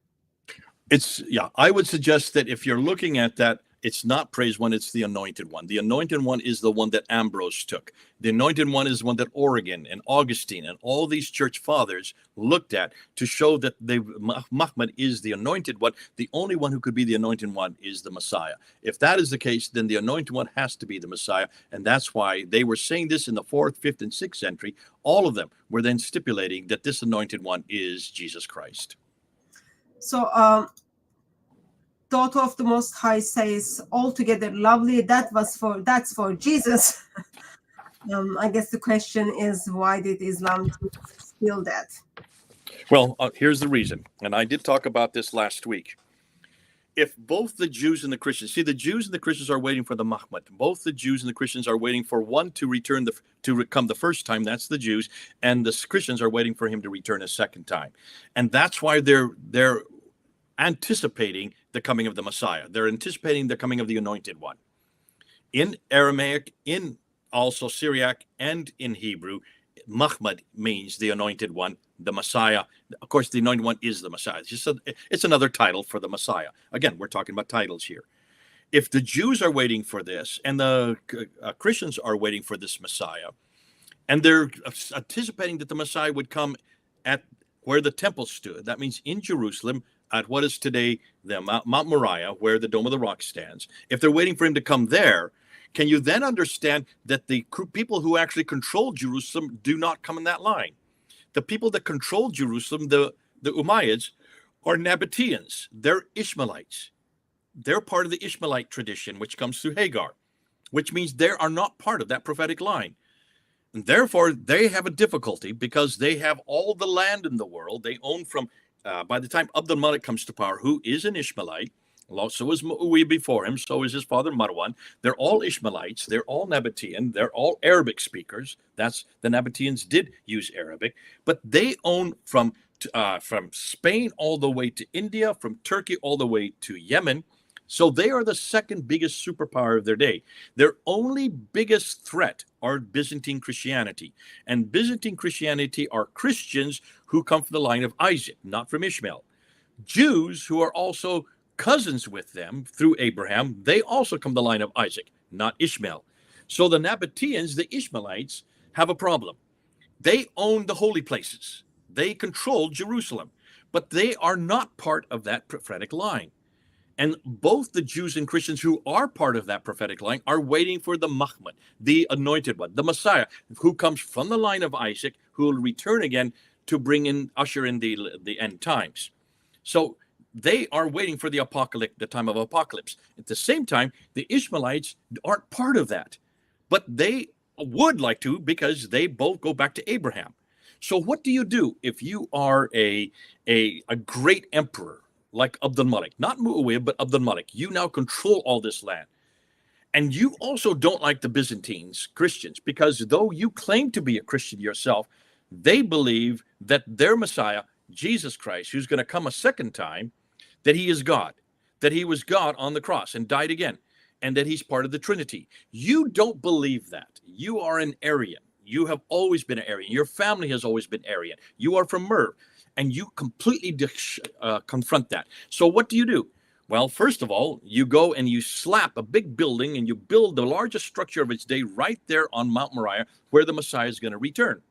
I would suggest that if you're looking at that, it's not praised one, it's the anointed one. The anointed one is the one that Ambrose took. The anointed one is one that Origen and Augustine and all these church fathers looked at to show that Muhammad is the anointed one. The only one who could be the anointed one is the Messiah. If that is the case, then the anointed one has to be the Messiah. And that's why they were saying this in the 4th, 5th, and 6th century. All of them were then stipulating that this anointed one is Jesus Christ. So, daughter of the Most High says, altogether lovely, that's for Jesus. I guess the question is, why did Islam steal that? Well, here's the reason. And I did talk about this last week. If both the Jews and the Christians, see, the Jews and the Christians are waiting for the Muhammad. Both the Jews and the Christians are waiting for one to return to come the first time. That's the Jews, and the Christians are waiting for him to return a second time, and that's why they're anticipating the coming of the Messiah. They're anticipating the coming of the anointed one. In Aramaic, in also Syriac, and in Hebrew, Muhammad means the anointed one, the Messiah. Of course, the anointed one is the Messiah. It's another title for the Messiah. Again, we're talking about titles here. If the Jews are waiting for this and the Christians are waiting for this Messiah, and they're anticipating that the Messiah would come at where the temple stood, that means in Jerusalem, at what is today the Mount Moriah, where the Dome of the Rock stands. If they're waiting for him to come there, can you then understand that the people who actually control Jerusalem do not come in that line? The people that control Jerusalem, the Umayyads, are Nabateans. They're Ishmaelites. They're part of the Ishmaelite tradition, which comes through Hagar, which means they are not part of that prophetic line. And therefore, they have a difficulty because they have all the land in the world. They own from by the time Abd al-Malik comes to power, who is an Ishmaelite, so is Muawiyah before him, so is his father Marwan. They're all Ishmaelites, they're all Nabatean, they're all Arabic speakers. That's the Nabateans did use Arabic, but they own from Spain all the way to India, from Turkey all the way to Yemen. So they are the second biggest superpower of their day. Their only biggest threat are Byzantine Christianity. And Byzantine Christianity are Christians who come from the line of Isaac, not from Ishmael. Jews who are also cousins with them through Abraham, they also come from the line of Isaac, not Ishmael. So the Nabateans, the Ishmaelites, have a problem. They own the holy places. They control Jerusalem. but they are not part of that prophetic line. And both the Jews and Christians who are part of that prophetic line are waiting for the Muhammad, the anointed one, the Messiah, who comes from the line of Isaac, who will return again to usher in the end times. So they are waiting for the time of apocalypse. At the same time, the Ishmaelites aren't part of that, but they would like to, because they both go back to Abraham. So what do you do if you are a great emperor like Abdul Malik, not Muawiyah, but Abdul Malik? You now control all this land. And you also don't like the Byzantines, Christians, because though you claim to be a Christian yourself, they believe that their Messiah, Jesus Christ, who's going to come a second time, that he is God, that he was God on the cross and died again, and that he's part of the Trinity. You don't believe that. You are an Arian. You have always been an Arian. Your family has always been Arian. You are from Merv, and you completely confront that. So what do? Well, first of all, you go and you slap a big building and you build the largest structure of its day right there on Mount Moriah, where the Messiah is going to return.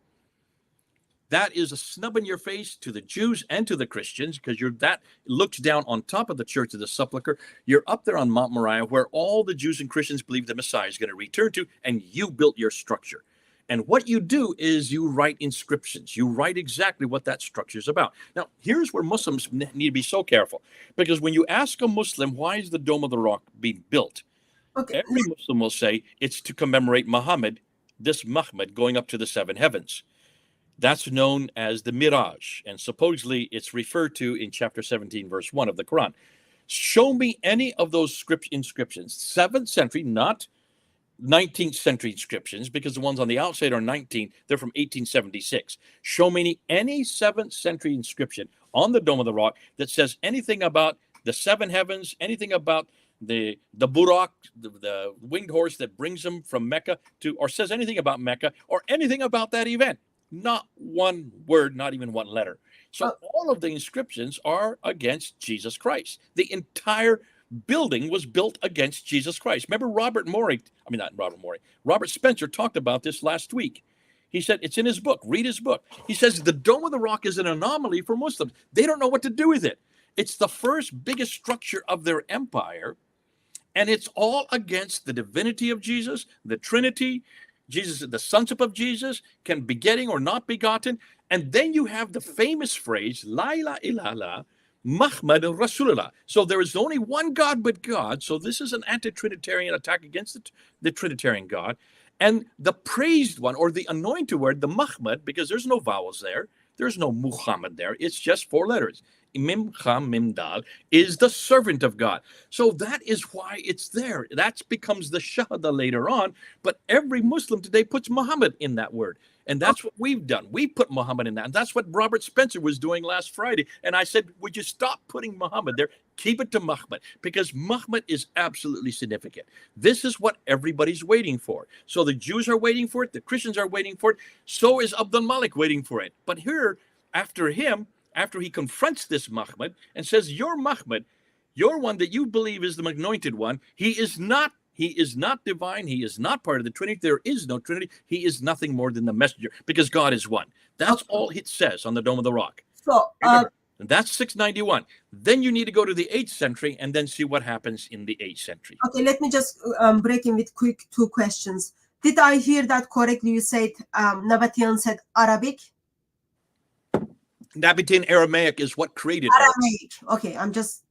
That is a snub in your face to the Jews and to the Christians, because that looks down on top of the Church of the Sepulchre. You're up there on Mount Moriah, where all the Jews and Christians believe the Messiah is going to return to, and you built your structure. And what you do is you write inscriptions. You write exactly what that structure is about. Now, here's where Muslims need to be so careful, because when you ask a Muslim, why is the Dome of the Rock being built? Okay. Every Muslim will say it's to commemorate Muhammad, this Muhammad going up to the seven heavens. That's known as the Miraj, and supposedly it's referred to in chapter 17, verse 1 of the Quran. Show me any of those inscriptions, 7th century, not 19th century inscriptions, because the ones on the outside are 19, they're from 1876. Show me any 7th century inscription on the Dome of the Rock that says anything about the seven heavens, anything about the Burak, the winged horse that brings them from Mecca to, or says anything about Mecca, or anything about that event. Not one word, not even one letter. So all of the inscriptions are against Jesus Christ. The entire building was built against Jesus Christ. Remember Robert Spencer talked about this last week. He said, it's in his book, read his book. He says the Dome of the Rock is an anomaly for Muslims. They don't know what to do with it. It's the first biggest structure of their empire, and it's all against the divinity of Jesus, the Trinity, Jesus, the sonship of Jesus, can begetting or not begotten. And then you have the famous phrase, La ilaha illallah, Muhammad Rasulullah. So there is only one God but God. So this is an anti-Trinitarian attack against the Trinitarian God. And the praised one, or the anointed word, the Muhammad, because there's no vowels there, there's no Muhammad there, it's just 4 letters. Mim Cham Mim Dal is the servant of God. So that is why it's there. That becomes the Shahada later on. But every Muslim today puts Muhammad in that word. And that's what we've done. We put Muhammad in that. And that's what Robert Spencer was doing last Friday. And I said, would you stop putting Muhammad there? Keep it to Muhammad, because Muhammad is absolutely significant. This is what everybody's waiting for. So the Jews are waiting for it. The Christians are waiting for it. So is Abdul Malik waiting for it. But here, after he confronts this Muhammad and says, you're Muhammad, you're one that you believe is the anointed one. He is not divine. He is not part of the Trinity. There is no Trinity. He is nothing more than the messenger, because God is one. That's all it says on the Dome of the Rock. So and that's 691. Then you need to go to the 8th century and then see what happens in the 8th century. Okay, let me just break in with quick 2 questions. Did I hear that correctly? You said Nabatean said Arabic? Nabatean Aramaic is what created Aramaic.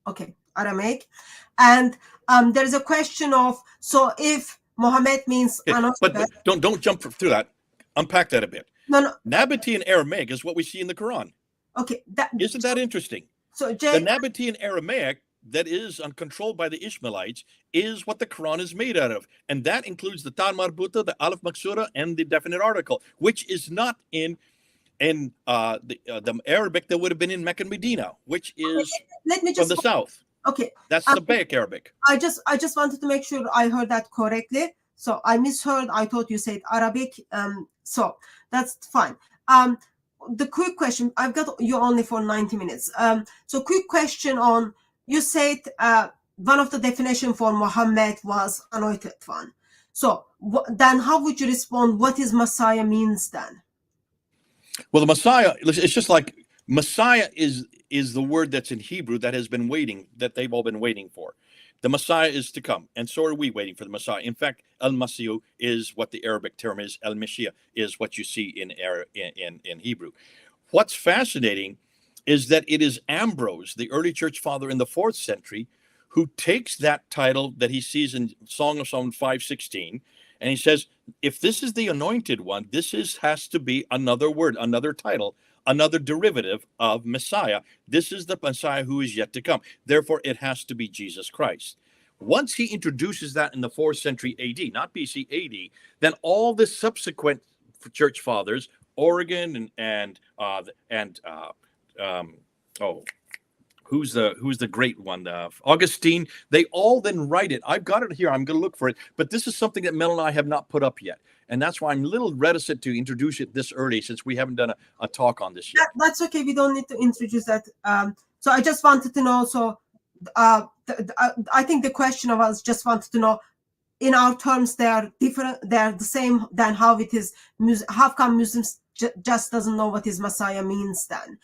Okay, Aramaic. And there's a question of, so if Muhammad means... But don't jump through that. Unpack that a bit. No. Nabatean Aramaic is what we see in the Quran. Okay. Isn't that interesting? So the Nabatean Aramaic that is controlled by the Ishmaelites is what the Quran is made out of. And that includes the Ta Marbuta, the Alif Maksura, and the definite article, which is not in the Arabic that would have been in Mecca and Medina, which is from the south. Okay. That's Sabbaic Arabic. I just wanted to make sure I heard that correctly. So I misheard. I thought you said Arabic. So that's fine. The quick question, I've got you only for 90 minutes. So quick question on, you said one of the definition for Muhammad was anointed one. So then how would you respond? What is Messiah means then? Well, the Messiah, it's just like Messiah is the word that's in Hebrew that they've all been waiting for. The Messiah is to come, and so are we waiting for the Messiah. In fact, Al-Masihu is what the Arabic term is. Al-Mashiach is what you see in Hebrew. What's fascinating is that it is Ambrose, the early church father in the 4th century, who takes that title that he sees in Song of Solomon 5:16, and he says, if this is the anointed one, has to be another word, another title, another derivative of Messiah. This is the Messiah who is yet to come. Therefore, it has to be Jesus Christ. Once he introduces that in the 4th century AD, not BC, AD, then all the subsequent church fathers, Origen who's the great one? Augustine. They all then write it. I've got it here. I'm going to look for it. But this is something that Mel and I have not put up yet. And that's why I'm a little reticent to introduce it this early, since we haven't done a talk on this yet. That's okay. We don't need to introduce that. So I just wanted to know. So I think the question of us just wanted to know, in our terms, they are different. They are the same than how it is. How come Muslims just doesn't know what his Messiah means then?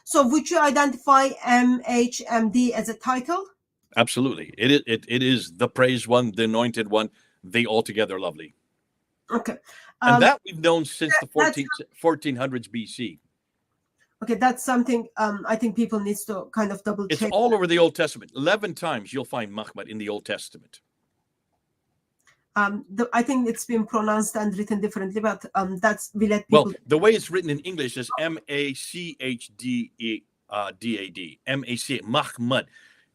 So would you identify MHMD as a title? Absolutely. It is the praised one, the anointed one, the altogether lovely. Okay. And that we've known since the 1400s BC. Okay, that's something I think people need to kind of double check. It's all over the Old Testament. 11 times you'll find Muhammad in the Old Testament. I think it's been pronounced and written differently, but we let people. Well, the way it's written in English is MACHDAD, MAC, Mahmud.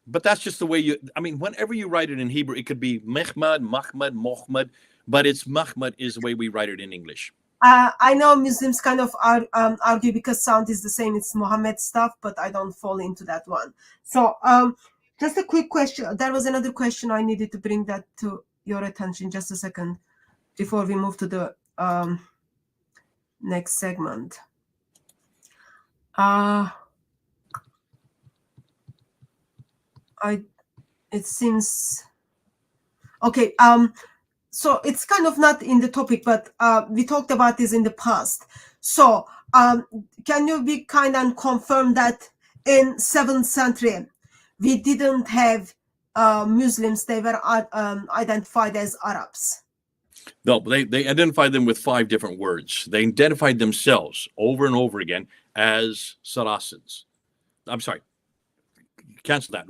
But that's just the way whenever you write it in Hebrew, it could be Mehmad, Mahmud, Mohmad, but it's Mahmud is the way we write it in English. I know Muslims kind of argue because sound is the same, it's Muhammad stuff, but I don't fall into that one. So just a quick question. There was another question I needed to bring that to your attention. Just a second before we move to the next segment. It seems okay. So it's kind of not in the topic, but we talked about this in the past. So can you be kind and confirm that in 7th century we didn't have Muslims? They were identified as Arabs. No, they identified them with 5 different words. They identified themselves over and over again as Saracens. I'm sorry, cancel that.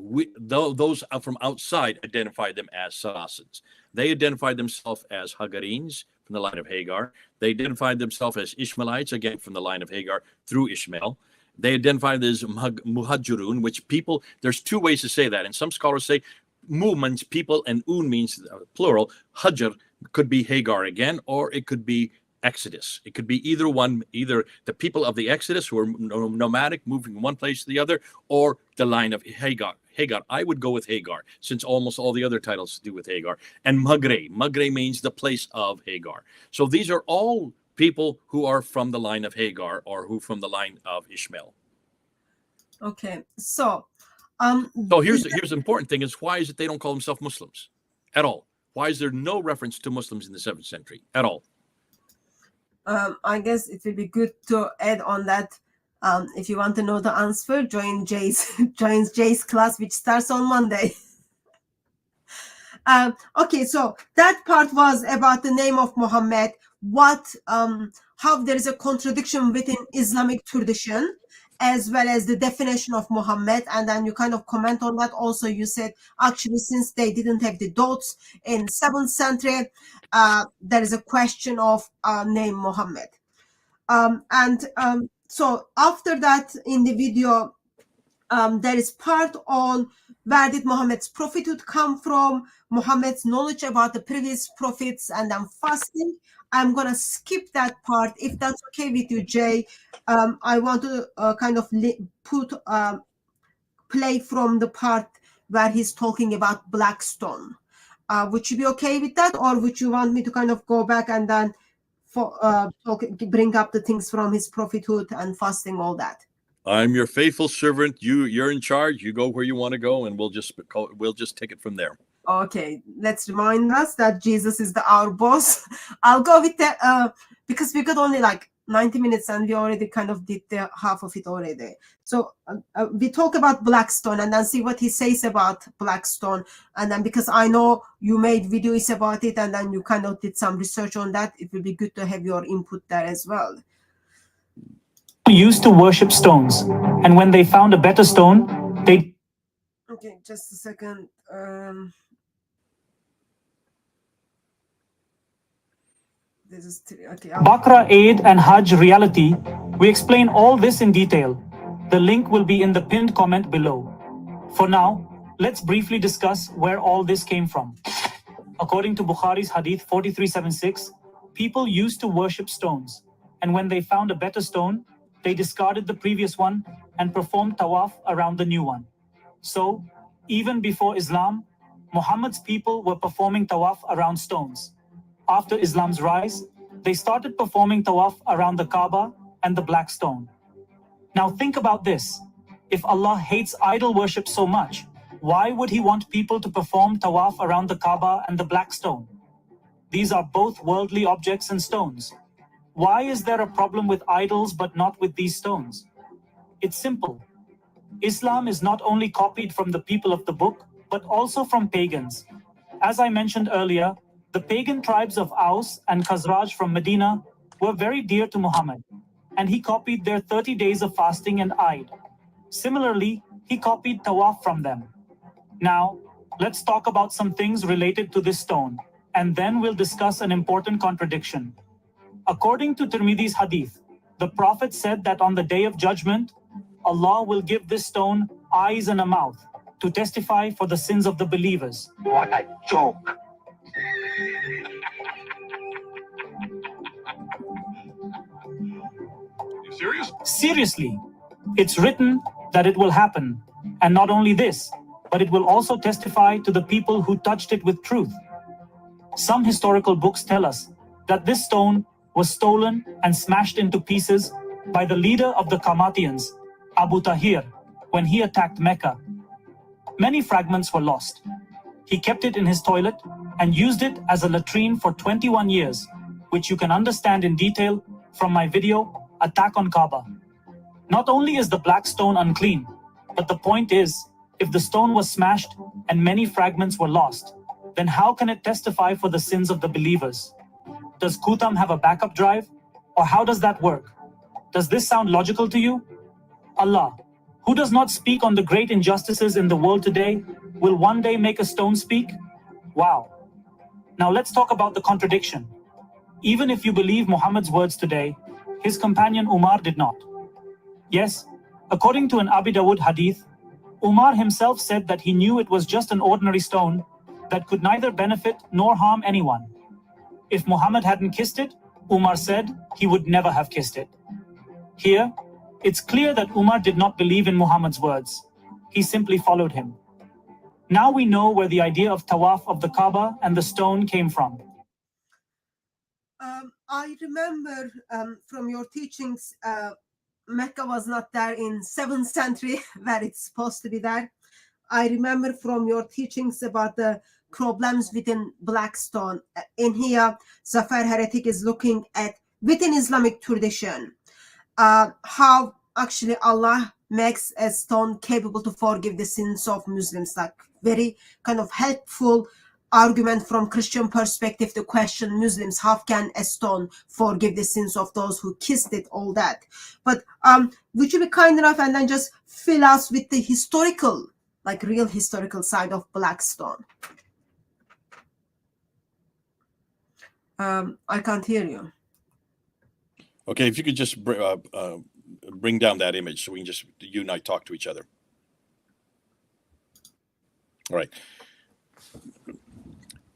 Those from outside identified them as Saracens. They identified themselves as Hagarenes from the line of Hagar. They identified themselves as Ishmaelites, again from the line of Hagar through Ishmael. They identified as Muhajirun, which people, there's 2 ways to say that. And some scholars say Mu means people and Un means plural. Hajar could be Hagar again, or it could be Exodus. It could be either one, either the people of the Exodus who are nomadic, moving from one place to the other, or the line of Hagar. I would go with Hagar, since almost all the other titles do with Hagar. And Magre means the place of Hagar. So these are all people who are from the line of Hagar, or who from the line of Ishmael. Okay, so here's the important thing: is why is it they don't call themselves Muslims at all? Why is there no reference to Muslims in the 7th century at all? I guess it will be good to add on that. If you want to know the answer, join Jay's class, which starts on Monday. Okay, so that part was about the name of Muhammad. How there is a contradiction within Islamic tradition, as well as the definition of Muhammad, and then you kind of comment on that. Also, you said actually, since they didn't have the dots in 7th century, there is a question of name Muhammad. So after that, in the video, there is part on where did Muhammad's prophethood come from, Muhammad's knowledge about the previous prophets, and then fasting. I'm going to skip that part. If that's okay with you, Jay, I want to kind of play from the part where he's talking about Blackstone. Would you be okay with that? Or would you want me to kind of go back and then bring up the things from his prophethood and fasting, all that? I'm your faithful servant. You're in charge. You go where you want to go, and we'll just take it from there. Okay, let's remind us that Jesus is our boss. I'll go with that because we got only like 90 minutes and we already kind of did the half of it already. So we talk about Blackstone and then see what he says about Blackstone. And then because I know you made videos about it and then you kind of did some research on that, it will be good to have your input there as well. Used to worship stones, and when they found a better stone, they... Okay, just a second. This is okay. Bakra, Eid, and Hajj reality. We explain all this in detail. The link will be in the pinned comment below. For now, let's briefly discuss where all this came from. According to Bukhari's Hadith 4376, people used to worship stones, and when they found a better stone, they discarded the previous one and performed tawaf around the new one. So, even before Islam, Muhammad's people were performing tawaf around stones. After Islam's rise, they started performing tawaf around the Kaaba and the black stone. Now think about this. If Allah hates idol worship so much, why would he want people to perform tawaf around the Kaaba and the black stone? These are both worldly objects and stones. Why is there a problem with idols but not with these stones? It's simple. Islam is not only copied from the people of the book, but also from pagans. As I mentioned earlier, the pagan tribes of Aus and Khazraj from Medina were very dear to Muhammad, and he copied their 30 days of fasting and Eid. Similarly, he copied tawaf from them. Now, let's talk about some things related to this stone, and then we'll discuss an important contradiction. According to Tirmidhi's hadith, the Prophet said that on the day of judgment, Allah will give this stone eyes and a mouth to testify for the sins of the believers. What a joke! You serious? Seriously, it's written that it will happen. And not only this, but it will also testify to the people who touched it with truth. Some historical books tell us that this stone was stolen and smashed into pieces by the leader of the Qamatians, Abu Tahir, when he attacked Mecca. Many fragments were lost. He kept it in his toilet and used it as a latrine for 21 years, which you can understand in detail from my video, Attack on Kaaba. Not only is the black stone unclean, but the point is, if the stone was smashed and many fragments were lost, then how can it testify for the sins of the believers? Does Kutam have a backup drive? Or how does that work? Does this sound logical to you? Allah, who does not speak on the great injustices in the world today, will one day make a stone speak? Wow. Now let's talk about the contradiction. Even if you believe Muhammad's words today, his companion Umar did not. Yes, according to an Abi Dawud hadith, Umar himself said that he knew it was just an ordinary stone that could neither benefit nor harm anyone. If Muhammad hadn't kissed it, Umar said he would never have kissed it. Here, it's clear that Umar did not believe in Muhammad's words. He simply followed him. Now we know where the idea of tawaf of the Kaaba and the stone came from. I remember from your teachings, Mecca was not there in 7th century where it's supposed to be there. I remember from your teachings about the problems within Blackstone. In here, Zafar Heretic is looking at within Islamic tradition, how actually Allah makes a stone capable to forgive the sins of Muslims, like very kind of helpful argument from Christian perspective to question Muslims, how can a stone forgive the sins of those who kissed it, all that. But would you be kind enough and then just fill us with the historical, like real historical side of Blackstone? I can't hear you. Okay, if you could just bring down that image so we can just, you and I talk to each other. All right.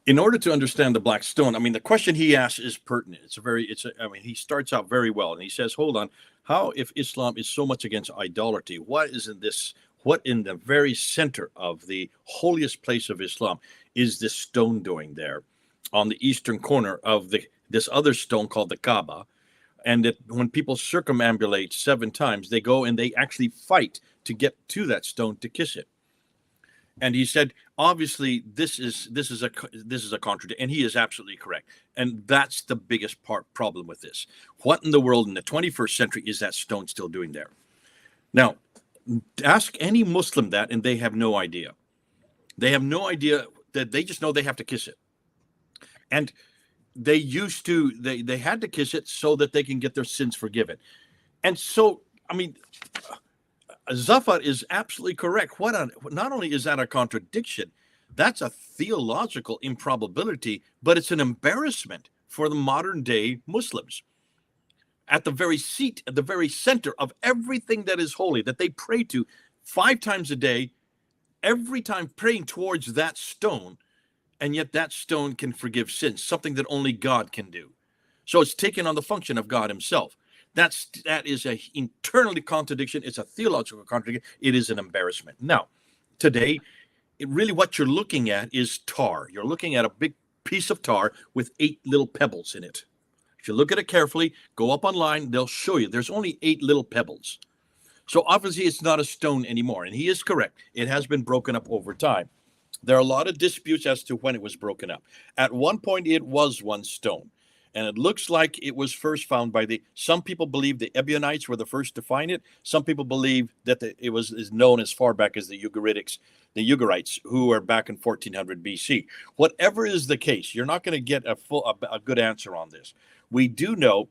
In order to understand the black stone, I mean, the question he asks is pertinent. I mean, he starts out very well, and he says, hold on, how if Islam is so much against idolatry, what in the very center of the holiest place of Islam is this stone doing there on the eastern corner of this other stone called the Kaaba? And that when people circumambulate 7 times, they go and they actually fight to get to that stone to kiss it. And he said, obviously, this is a contradiction, and he is absolutely correct. And that's the biggest problem with this. What in the world in the 21st century is that stone still doing there? Now, ask any Muslim that, and they have no idea. They have no idea. That they just know they have to kiss it. And they had to kiss it so that they can get their sins forgiven. And so, I mean, Zafar is absolutely correct. Not only is that a contradiction, that's a theological improbability, but it's an embarrassment for the modern day Muslims. At the very seat, at the very center of everything that is holy, that they pray to 5 times a day, every time praying towards that stone, and yet that stone can forgive sins, something that only God can do. So it's taken on the function of God himself. That is an internally contradiction. It's a theological contradiction. It is an embarrassment. Now, today, really what you're looking at is tar. You're looking at a big piece of tar with 8 little pebbles in it. If you look at it carefully, go up online, they'll show you there's only 8 little pebbles. So obviously it's not a stone anymore. And he is correct. It has been broken up over time. There are a lot of disputes as to when it was broken up. At one point, it was one stone. And it looks like it was first found by some people believe the Ebionites were the first to find it. Some people believe that it is known as far back as the Ugarites, who were back in 1400 BC. Whatever is the case, you're not going to get a good answer on this. We do know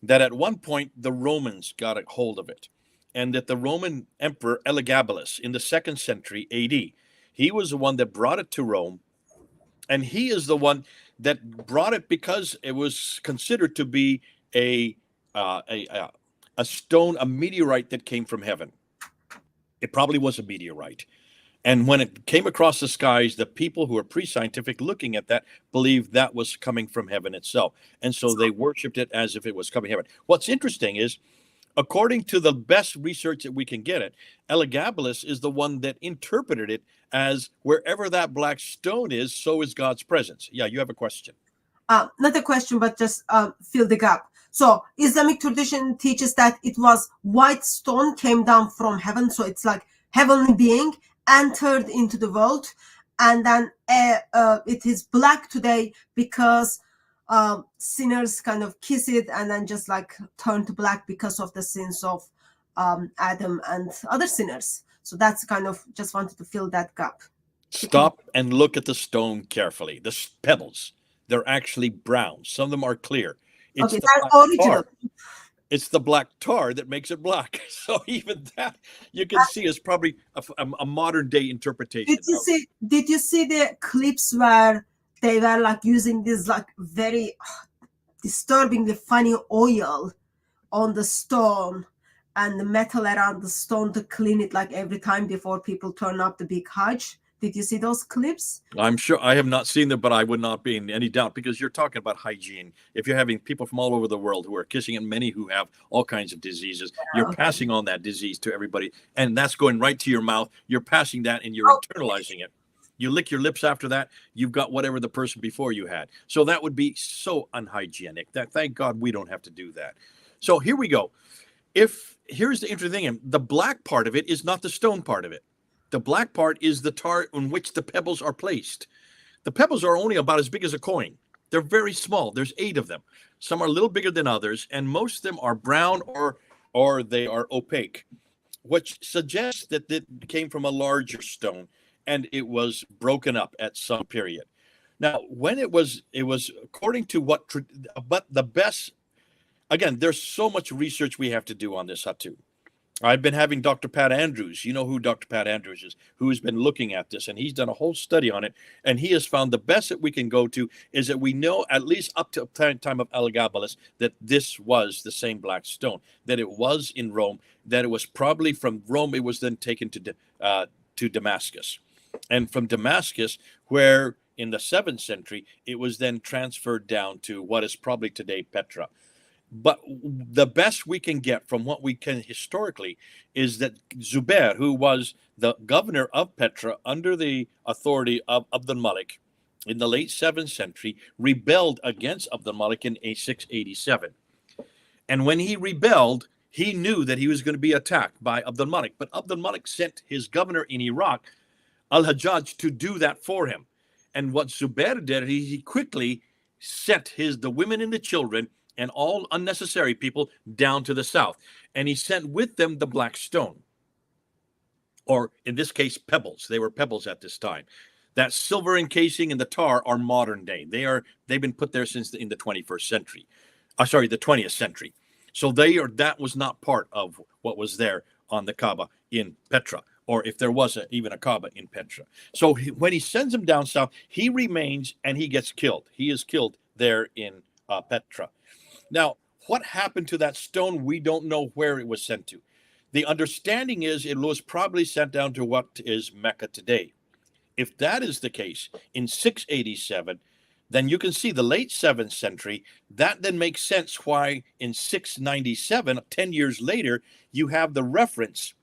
that at one point, the Romans got a hold of it. And that the Roman Emperor Elagabalus in the 2nd century AD, he was the one that brought it to Rome, and he is the one that brought it because it was considered to be a stone, a meteorite that came from heaven. It probably was a meteorite. And when it came across the skies, the people who are pre-scientific looking at that believed that was coming from heaven itself. And so they worshipped it as if it was coming from heaven. What's interesting is, according to the best research that we can get it, Elagabalus is the one that interpreted it as wherever that black stone is, so is God's presence. Yeah, you have a question. Not a question, but just fill the gap. So Islamic tradition teaches that it was white stone came down from heaven. So it's like heavenly being entered into the world. And then it is black today because sinners kind of kiss it and then just like turn to black because of the sins of Adam and other sinners. So that's kind of just wanted to fill that gap. Stop and look at the stone carefully. The pebbles, they're actually brown. Some of them are clear. It's okay, that's original. Tar. It's the black tar that makes it black. So even that you can see is probably a modern day interpretation. Did you see the clips where they were like using this like very disturbingly funny oil on the stone and the metal around the stone to clean it like every time before people turn up the big Hajj? Did you see those clips? I'm sure I have not seen them, but I would not be in any doubt because you're talking about hygiene. If you're having people from all over the world who are kissing and many who have all kinds of diseases, you're passing on that disease to everybody. And that's going right to your mouth. You're passing that and you're internalizing it. You lick your lips after that, you've got whatever the person before you had. So that would be so unhygienic. That thank God we don't have to do that. So here we go. Here's the interesting thing. The black part of it is not the stone part of it. The black part is the tar on which the pebbles are placed. The pebbles are only about as big as a coin. They're very small. There's 8 of them. Some are a little bigger than others, and most of them are brown or they are opaque, which suggests that it came from a larger stone and it was broken up at some period. Now, when it was according to but the best, again, there's so much research we have to do on this, Hatun. I've been having Dr. Pat Andrews, you know who Dr. Pat Andrews is, who has been looking at this, and he's done a whole study on it, and he has found the best that we can go to is that we know, at least up to the time of Elagabalus, that this was the same black stone, that it was in Rome, that it was probably from Rome, it was then taken to Damascus. And from Damascus, where in the 7th century, it was then transferred down to what is probably today Petra. But the best we can get from what we can historically is that Zubair, who was the governor of Petra under the authority of Abd al-Malik in the late 7th century, rebelled against Abd al-Malik in 687. And when he rebelled, he knew that he was going to be attacked by Abd al-Malik. But Abd al-Malik sent his governor in Iraq, al-Hajjaj to do that for him. And what Zubair did, he quickly sent the women and the children and all unnecessary people down to the south. And he sent with them the black stone, or in this case, pebbles. They were pebbles at this time. That silver encasing and the tar are modern day. They've been put there since in the 21st century. The 20th century. So that was not part of what was there on the Kaaba in Petra, or if there was even a Kaaba in Petra. So when he sends him down south, he remains and he gets killed. He is killed there in Petra. Now, what happened to that stone? We don't know where it was sent to. The understanding is it was probably sent down to what is Mecca today. If that is the case, in 687, then you can see the late 7th century. That then makes sense why in 697, 10 years later, you have the reference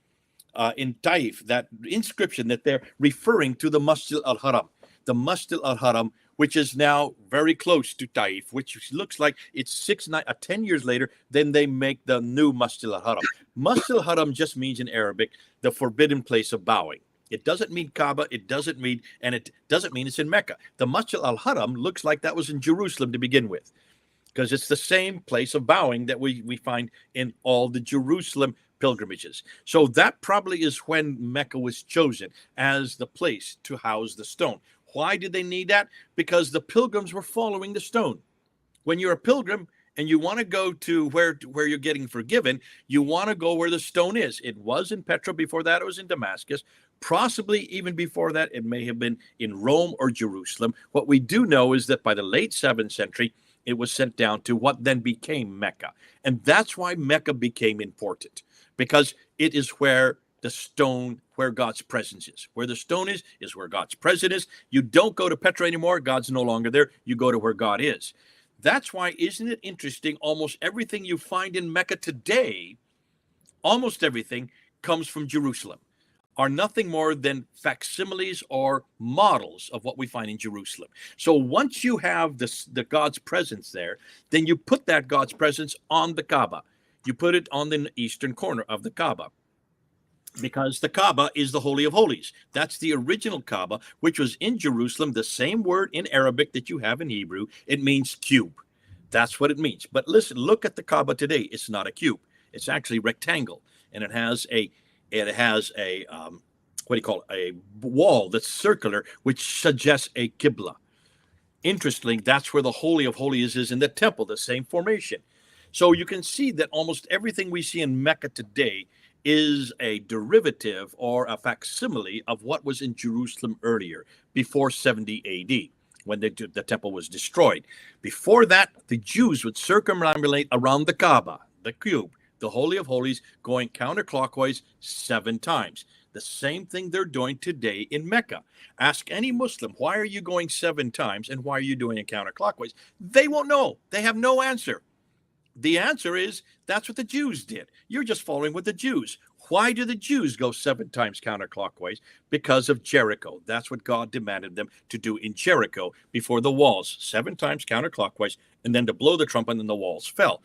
in Taif, that inscription that they're referring to the Masjid al-Haram. The Masjid al-Haram, which is now very close to Taif, which looks like it's 10 years later, then they make the new Masjid al-Haram. Masjid al-Haram just means in Arabic, the forbidden place of bowing. It doesn't mean Kaaba, it doesn't mean it's in Mecca. The Masjid al-Haram looks like that was in Jerusalem to begin with, because it's the same place of bowing that we find in all the Jerusalem pilgrimages. So that probably is when Mecca was chosen as the place to house the stone. Why did they need that? Because the pilgrims were following the stone. When you're a pilgrim and you want to go to where you're getting forgiven, you want to go where the stone is. It was in Petra. Before that, it was in Damascus. Possibly even before that, it may have been in Rome or Jerusalem. What we do know is that by the late 7th century, it was sent down to what then became Mecca. And that's why Mecca became important, because it is where God's presence is. Where the stone is where God's presence is. You don't go to Petra anymore. God's no longer there. You go to where God is. That's why, isn't it interesting, almost everything you find in Mecca today, almost everything comes from Jerusalem, are nothing more than facsimiles or models of what we find in Jerusalem. So once you have the God's presence there, then you put that God's presence on the Kaaba. You put it on the eastern corner of the Kaaba, because the Kaaba is the Holy of Holies. That's the original Kaaba, which was in Jerusalem, the same word in Arabic that you have in Hebrew. It means cube. That's what it means. But listen, look at the Kaaba today. It's not a cube. It's actually rectangle, and it has a wall that's circular, which suggests a Qibla. Interestingly, that's where the Holy of Holies is in the temple, the same formation. So you can see that almost everything we see in Mecca today is a derivative or a facsimile of what was in Jerusalem earlier, before 70 AD, when the temple was destroyed. Before that, the Jews would circumambulate around the Kaaba, the cube, the Holy of Holies, going counterclockwise 7 times. The same thing they're doing today in Mecca. Ask any Muslim, why are you going 7 times and why are you doing it counterclockwise? They won't know. They have no answer. The answer is, that's what the Jews did. You're just following with the Jews. Why do the Jews go 7 times counterclockwise? Because of Jericho. That's what God demanded them to do in Jericho before the walls, 7 times counterclockwise, and then to blow the trumpet, and then the walls fell.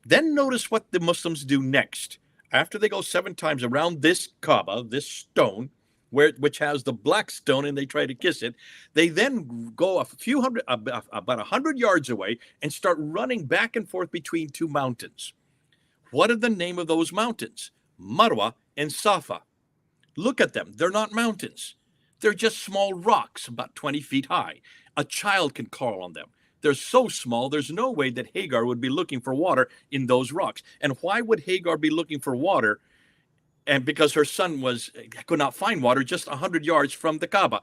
Then notice what the Muslims do next. After they go 7 times around this Kaaba, this stone, which has the black stone, and they try to kiss it, they then go about 100 yards away and start running back and forth between 2 mountains. What are the name of those mountains? Marwa and Safa. Look at them. They're not mountains. They're just small rocks about 20 feet high. A child can crawl on them. They're so small, there's no way that Hagar would be looking for water in those rocks. And why would Hagar be looking for water? And because her son could not find water just 100 yards from the Kaaba.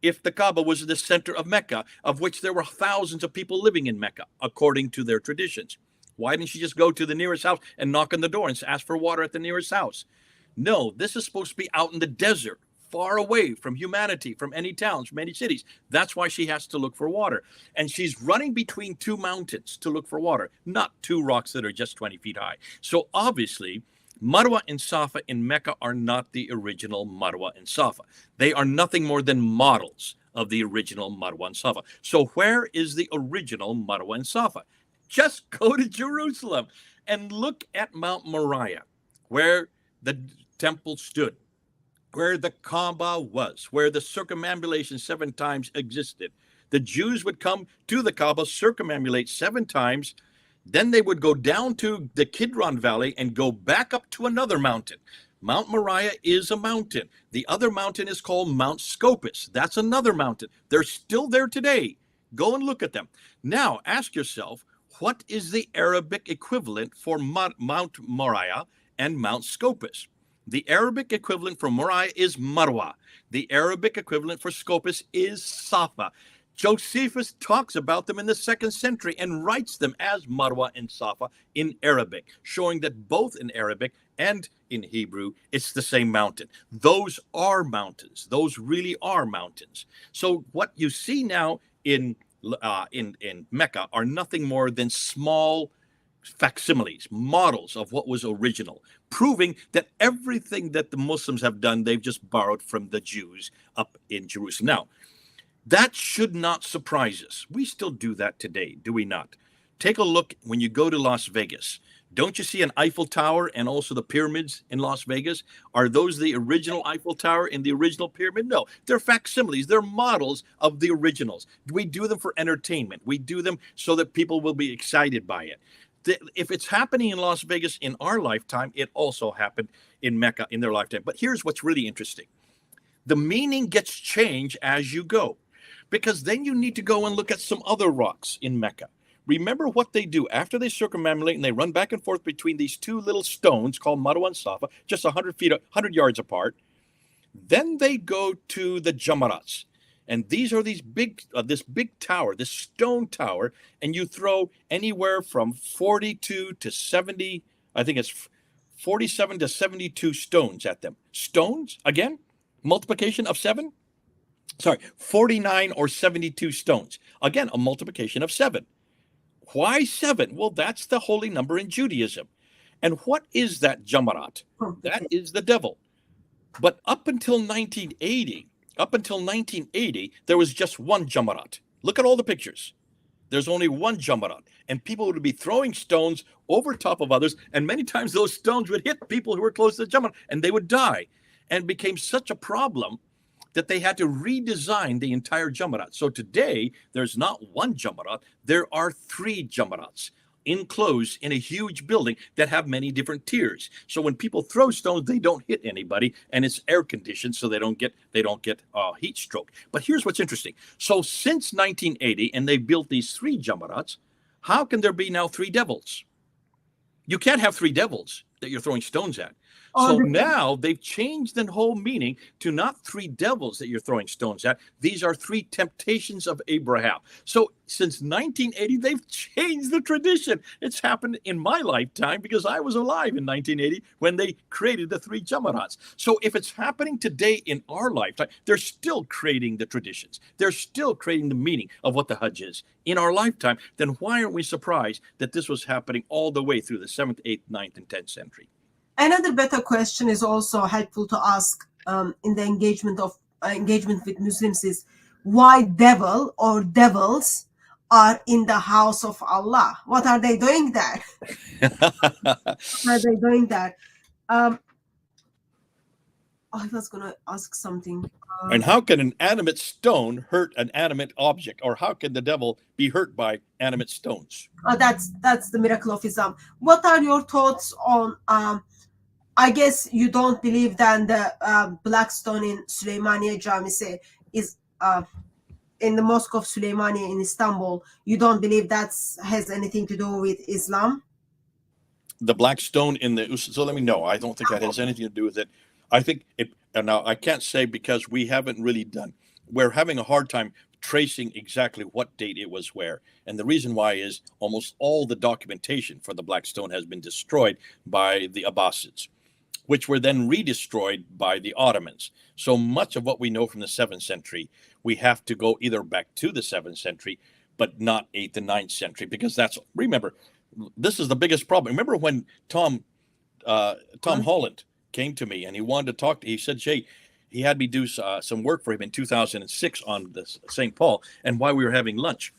If the Kaaba was the center of Mecca, of which there were thousands of people living in Mecca, according to their traditions, why didn't she just go to the nearest house and knock on the door and ask for water at the nearest house? No, this is supposed to be out in the desert, far away from humanity, from any towns, from any cities. That's why she has to look for water. And she's running between 2 mountains to look for water, not 2 rocks that are just 20 feet high. So obviously, Marwa and Safa in Mecca are not the original Marwa and Safa. They are nothing more than models of the original Marwa and Safa. So where is the original Marwa and Safa? Just go to Jerusalem and look at Mount Moriah, where the temple stood. where the Kaaba was, where the circumambulation 7 times existed. The Jews would come to the Kaaba, circumambulate 7 times, then they would go down to the Kidron Valley and go back up to another mountain. Mount Moriah is a mountain. The other mountain is called Mount Scopus. That's another mountain. They're still there today. Go and look at them. Now, ask yourself, what is the Arabic equivalent for Mount Moriah and Mount Scopus? The Arabic equivalent for Moriah is Marwa. The Arabic equivalent for Scopus is Safa. Josephus talks about them in the 2nd century and writes them as Marwa and Safa in Arabic, showing that both in Arabic and in Hebrew, it's the same mountain. Those are mountains. Those really are mountains. So what you see now in Mecca are nothing more than small facsimiles, models of what was original, proving that everything that the Muslims have done, they've just borrowed from the Jews up in Jerusalem. Now, that should not surprise us. We still do that today, do we not? Take a look when you go to Las Vegas. Don't you see an Eiffel Tower and also the pyramids in Las Vegas? Are those the original Eiffel Tower and the original pyramid? No, they're facsimiles. They're models of the originals. We do them for entertainment. We do them so that people will be excited by it. If it's happening in Las Vegas in our lifetime, it also happened in Mecca in their lifetime. But here's what's really interesting. The meaning gets changed as you go, because then you need to go and look at some other rocks in Mecca. Remember what they do after they circumambulate and they run back and forth between these 2 little stones called Marwa and Safa, just 100 yards apart. Then they go to the Jamarats. And these are this big tower, this stone tower, and you throw anywhere from 42 to 70, I think it's 47 to 72 stones at them. Stones, again, multiplication of 7? Sorry, 49 or 72 stones. Again, a multiplication of 7. Why 7? Well, that's the holy number in Judaism. And what is that Jamarat? That is the devil. But up until 1980, there was just one Jamarat. Look at all the pictures. There's only one Jamarat. And people would be throwing stones over top of others. And many times those stones would hit people who were close to the Jamarat and they would die. And it became such a problem that they had to redesign the entire Jamarat. So today, there's not one Jamarat, there are 3 Jamarats enclosed in a huge building that have many different tiers. So when people throw stones, they don't hit anybody, and it's air conditioned, so they don't get heat stroke. But here's what's interesting. So since 1980, and they built these 3 Jamarats, how can there be now 3 devils? You can't have 3 devils that you're throwing stones at. So now they've changed the whole meaning to not 3 devils that you're throwing stones at. These are 3 temptations of Abraham. So since 1980, they've changed the tradition. It's happened in my lifetime because I was alive in 1980 when they created the 3 Jamarats. So if it's happening today in our lifetime, they're still creating the traditions. They're still creating the meaning of what the Hajj is in our lifetime. Then why aren't we surprised that this was happening all the way through the 7th, 8th, 9th, and 10th century? Another better question is also helpful to ask in the engagement with Muslims is why devil or devils are in the house of Allah? What are they doing there? I was going to ask something. And how can an animate stone hurt an animate object? Or how can the devil be hurt by animate stones? That's the miracle of Islam. What are your thoughts on I guess you don't believe that the black stone in Süleymaniye Camisi is in the Mosque of Süleymaniye in Istanbul. You don't believe that has anything to do with Islam? The black stone in the... So let me know. I don't think that has anything to do with it. I think it... And now I can't say because we haven't really done... We're having a hard time tracing exactly what date it was where. And the reason why is almost all the documentation for the black stone has been destroyed by the Abbasids, which were then redestroyed by the Ottomans. So much of what we know from the 7th century, we have to go either back to the 7th century, but not 8th and 9th century, because that's, remember, this is the biggest problem. Remember when Tom Holland came to me and he wanted to talk, he said, Jay, he had me do some work for him in 2006 on the St. Paul, and while we were having lunch,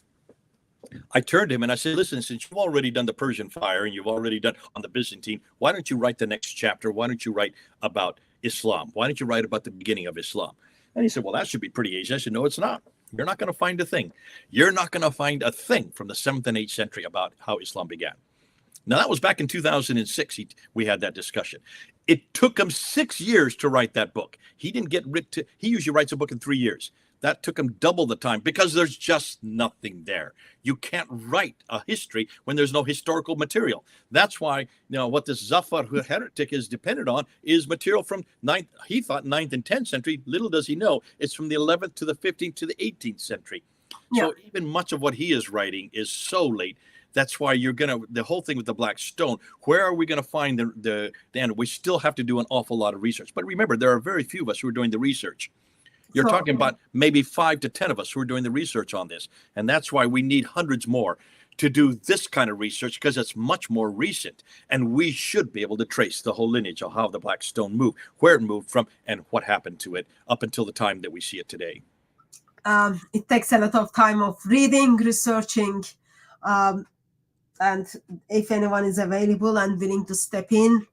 I turned to him and I said, listen, since you've already done the Persian fire and you've already done on the Byzantine, why don't you write the next chapter? Why don't you write about Islam. Why don't you write about the beginning of Islam? And he said, well, that should be pretty easy. I said, no, it's not. You're not going to find a thing. You're not going to find a thing from the 7th and 8th century about how Islam began. Now, that was back in 2006. We had that discussion. It took him 6 years to write that book. He didn't get he usually writes a book in 3 years. That took him double the time because there's just nothing there. You can't write a history when there's no historical material. That's why, what this Zafar heretic is dependent on is material from 9th, he thought 9th and 10th century. Little does he know, it's from the 11th to the 15th to the 18th century. Yeah. So even much of what he is writing is so late. That's why the whole thing with the Black Stone, where are we going to find the end? We still have to do an awful lot of research. But remember, there are very few of us who are doing the research. You're talking about maybe 5 to 10 of us who are doing the research on this. And that's why we need hundreds more to do this kind of research, because it's much more recent. And we should be able to trace the whole lineage of how the Black Stone moved, where it moved from, and what happened to it up until the time that we see it today. It takes a lot of time of reading, researching, and if anyone is available and willing to step in,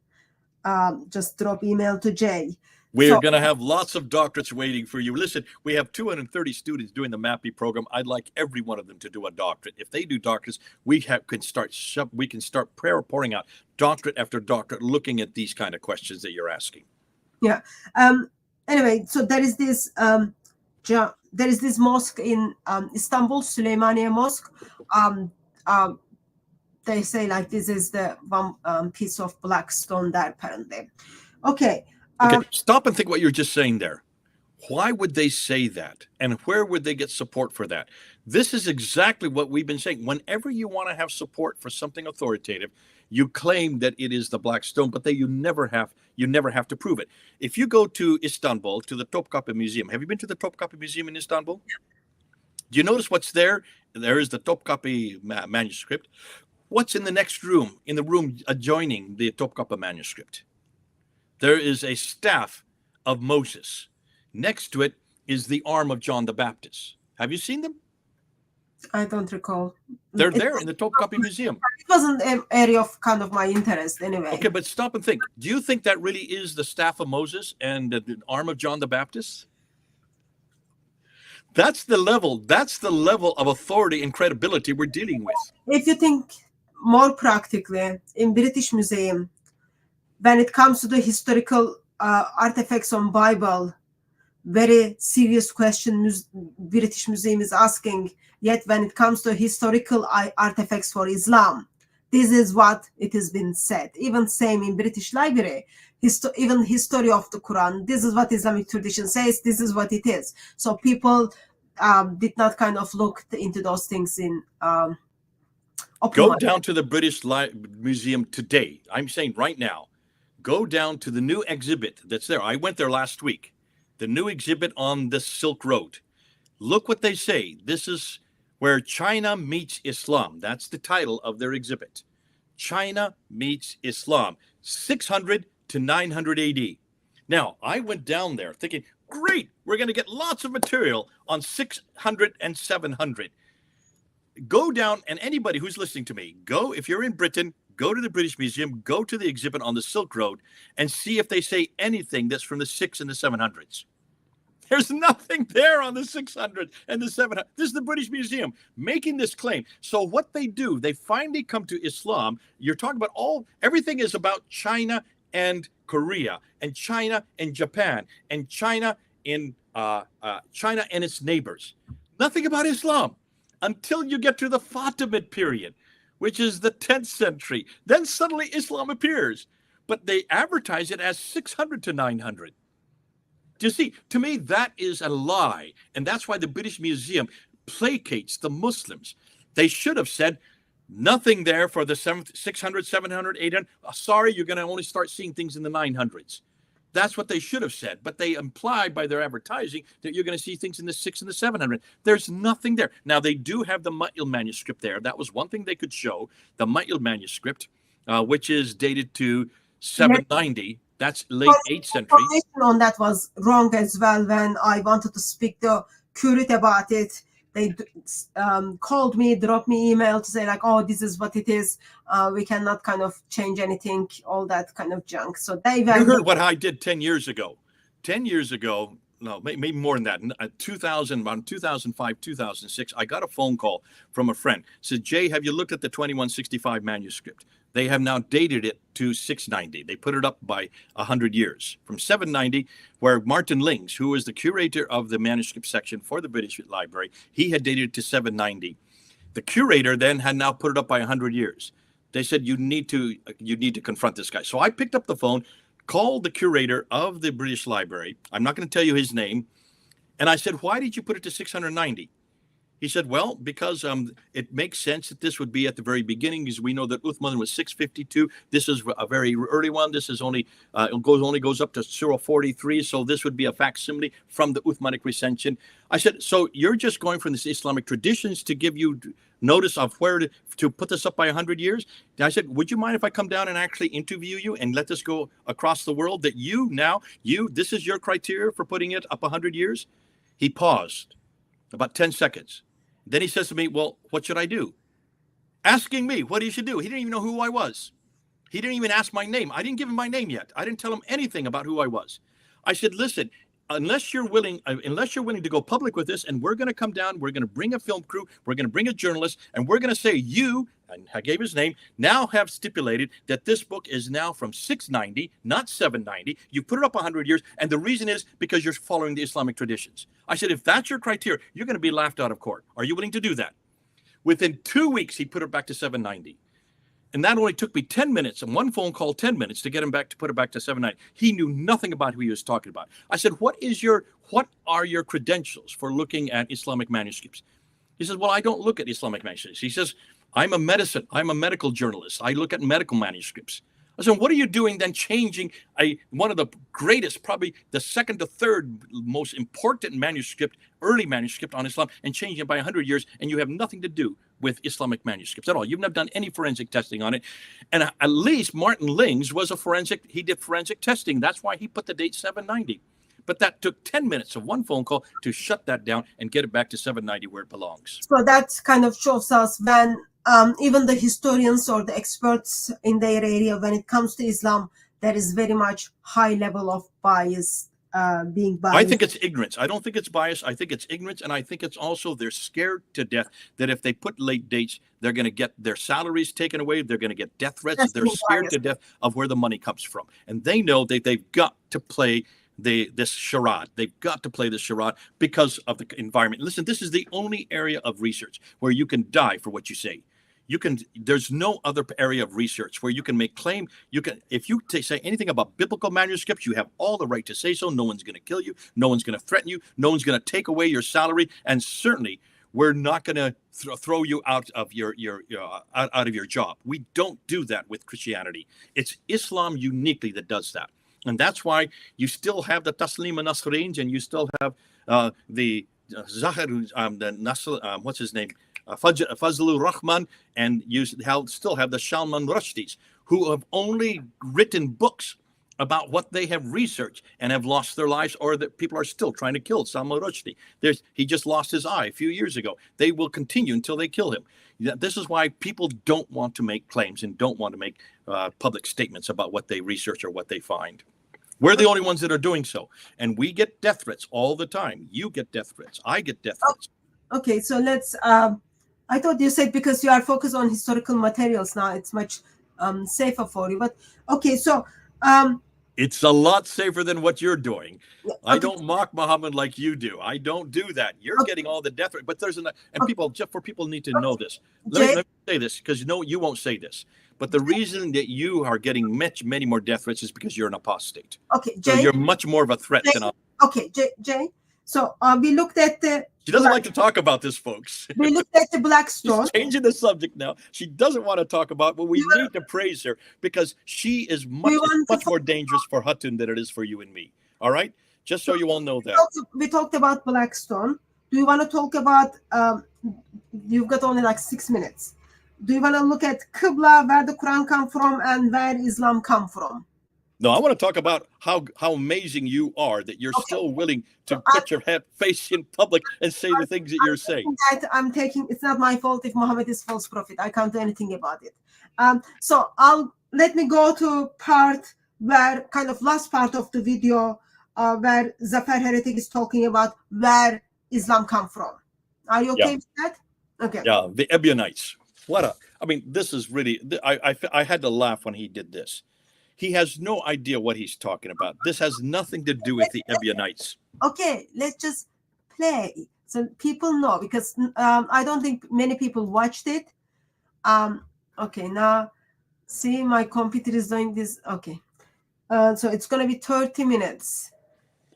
just drop email to Jay. We're going to have lots of doctorates waiting for you. Listen, we have 230 students doing the MAPI program. I'd like every one of them to do a doctorate. If they do doctorates, we can start pouring out doctorate after doctorate, looking at these kind of questions that you're asking. Yeah. Anyway, so there is this mosque in Istanbul, Süleymaniye Mosque. They say like this is the one piece of black stone there apparently. Okay. Okay, stop and think what you're just saying there. Why would they say that? And where would they get support for that? This is exactly what we've been saying. Whenever you want to have support for something authoritative, you claim that it is the Black Stone, but you never have to prove it. If you go to Istanbul, to the Topkapi Museum, have you been to the Topkapi Museum in Istanbul? Do you notice what's there? There is the Topkapi manuscript. What's in the next room, in the room adjoining the Topkapi manuscript? There is a staff of Moses. Next to it is the arm of John the Baptist. Have you seen them? I don't recall. They're there in the Topkapi Museum. It wasn't an area of kind of my interest anyway. Okay, but stop and think. Do you think that really is the staff of Moses and the arm of John the Baptist? That's the level of authority and credibility we're dealing with. If you think more practically, in British Museum, when it comes to the historical artifacts on Bible, very serious question British Museum is asking. Yet when it comes to historical artifacts for Islam, this is what it has been said. Even same in British Library, even history of the Quran, this is what Islamic tradition says, this is what it is. So people did not kind of look into those things in Go down to the British Museum today. I'm saying right now, go down to the new exhibit that's there. I went there last week. The new exhibit on the Silk Road. Look what they say. This is where China meets Islam. That's the title of their exhibit. China meets Islam, 600 to 900 AD. Now, I went down there thinking, great, we're going to get lots of material on 600 and 700. Go down, and anybody who's listening to me, go, if you're in Britain, go to the British Museum, go to the exhibit on the Silk Road, and see if they say anything that's from the 600s and the 700s. There's nothing there on the 600 and the 700. This is the British Museum making this claim. So what they do, they finally come to Islam. You're talking about everything is about China and Korea, and China and Japan, and China and its neighbors. Nothing about Islam until you get to the Fatimid period, which is the 10th century. Then suddenly Islam appears, but they advertise it as 600 to 900. Do you see, to me, that is a lie. And that's why the British Museum placates the Muslims. They should have said, nothing there for the 600, 700, 800. Sorry, you're going to only start seeing things in the 900s. That's what they should have said. But they imply by their advertising that you're going to see things in the 600 and the 700. There's nothing there. Now, they do have the Ma'il manuscript there. That was one thing they could show, the Ma'il manuscript, which is dated to 790. That's late 8th century. Information on that was wrong as well when I wanted to speak to Kurit about it. they called me, dropped me email to say like, oh, this is what it is. We cannot kind of change anything, all that kind of junk. So they You heard what I did 10 years ago. 10 years ago, no, maybe more than that. In 2005, 2006, I got a phone call from a friend. Said, Jay, have you looked at the 2165 manuscript? They have now dated it to 690. They put it up by 100 years from 790, where Martin Lings, who is the curator of the manuscript section for the British Library, he had dated it to 790. The curator then had now put it up by 100 years. They said, you need to confront this guy. So I picked up the phone, called the curator of the British Library. I'm not going to tell you his name. And I said, why did you put it to 690? He said, well, because it makes sense that this would be at the very beginning, because we know that Uthman was 652. This is a very early one. This is only goes up to 043. So this would be a facsimile from the Uthmanic recension. I said, so you're just going from the Islamic traditions to give you notice of where to put this up by 100 years? And I said, would you mind if I come down and actually interview you and let this go across the world that this is your criteria for putting it up 100 years? He paused about 10 seconds. Then he says to me, well, what should I do? Asking me what he should do. He didn't even know who I was. He didn't even ask my name. I didn't give him my name yet. I didn't tell him anything about who I was. I said, listen, unless you're willing to go public with this, and we're going to come down, we're going to bring a film crew, we're going to bring a journalist, and we're going to say you, and I gave his name, now have stipulated that this book is now from 690, not 790. You put it up 100 years, and the reason is because you're following the Islamic traditions. I said, if that's your criteria, you're going to be laughed out of court. Are you willing to do that? Within 2 weeks, he put it back to 790. And that only took me 10 minutes and one phone call, 10 minutes to get him back to put it back to 790. He knew nothing about who he was talking about. I said, what are your credentials for looking at Islamic manuscripts? He says, well, I don't look at Islamic manuscripts. He says, I'm a medical journalist. I look at medical manuscripts. I said, what are you doing then changing one of the greatest, probably the second to third most important early manuscript on Islam, and changing it by 100 years, and you have nothing to do with Islamic manuscripts at all. You've never done any forensic testing on it. And at least Martin Lings was he did forensic testing. That's why he put the date 790. But that took 10 minutes of one phone call to shut that down and get it back to 790 where it belongs. So that kind of shows us when even the historians or the experts in their area, when it comes to Islam, there is very much high level of bias being biased. I think it's ignorance. I don't think it's bias. I think it's ignorance. And I think it's also they're scared to death that if they put late dates, they're going to get their salaries taken away. They're going to get death threats. They're scared to death of where the money comes from. And they know that they've got to play this charade. They've got to play this charade because of the environment. Listen, this is the only area of research where you can die for what you say. There's no other area of research where you can make claim. If you say anything about biblical manuscripts, you have all the right to say so. No one's going to kill you. No one's going to threaten you. No one's going to take away your salary. And certainly, we're not going to throw you out of your job. We don't do that with Christianity. It's Islam uniquely that does that. And that's why you still have the Taslim and Nasreen, and you still have the Zahir, the Nasr, what's his name? Fazlur Rahman, and you still have the Salman Rushdies, who have only written books about what they have researched and have lost their lives, or that people are still trying to kill Salman Rushdie. He just lost his eye a few years ago. They will continue until they kill him. This is why people don't want to make claims and don't want to make public statements about what they research or what they find. We're the only ones that are doing so. And we get death threats all the time. You get death threats. I get death threats. Okay, so let's... I thought you said because you are focused on historical materials now, it's much safer for you. But okay, so... it's a lot safer than what you're doing. Okay. I don't mock Muhammad like you do. I don't do that. You're getting all the death threats. But there's people need to know this. Let me say this, because you won't say this. But the reason that you are getting many more death threats is because you're an apostate. Okay, Jay. So you're much more of a threat than I. Okay, Jay. So we looked at the... She doesn't like to talk about this, folks. We looked at the Blackstone. She's changing the subject now. She doesn't want to talk about it, but we need to praise her because she is much more dangerous for Hatun than it is for you and me. All right? Just so you all know that. We talked about Blackstone. Do you want to talk about... you've got only like 6 minutes. Do you want to look at Qibla, where the Quran come from, and where Islam come from? No, I want to talk about how amazing you are that you're still willing to put your face in public and say the things that you're saying. It's not my fault if Muhammad is false prophet. I can't do anything about it. So let me go to part where kind of last part of the video where Zafar Heretic is talking about where Islam come from. Are you okay with that? Okay. Yeah, the Ebionites. I mean, this is really, I had to laugh when he did this. He has no idea what he's talking about. This has nothing to do with the Ebionites. Okay, let's just play so people know, because I don't think many people watched it. Okay, now see, my computer is doing this. Okay, so it's gonna be 30 minutes.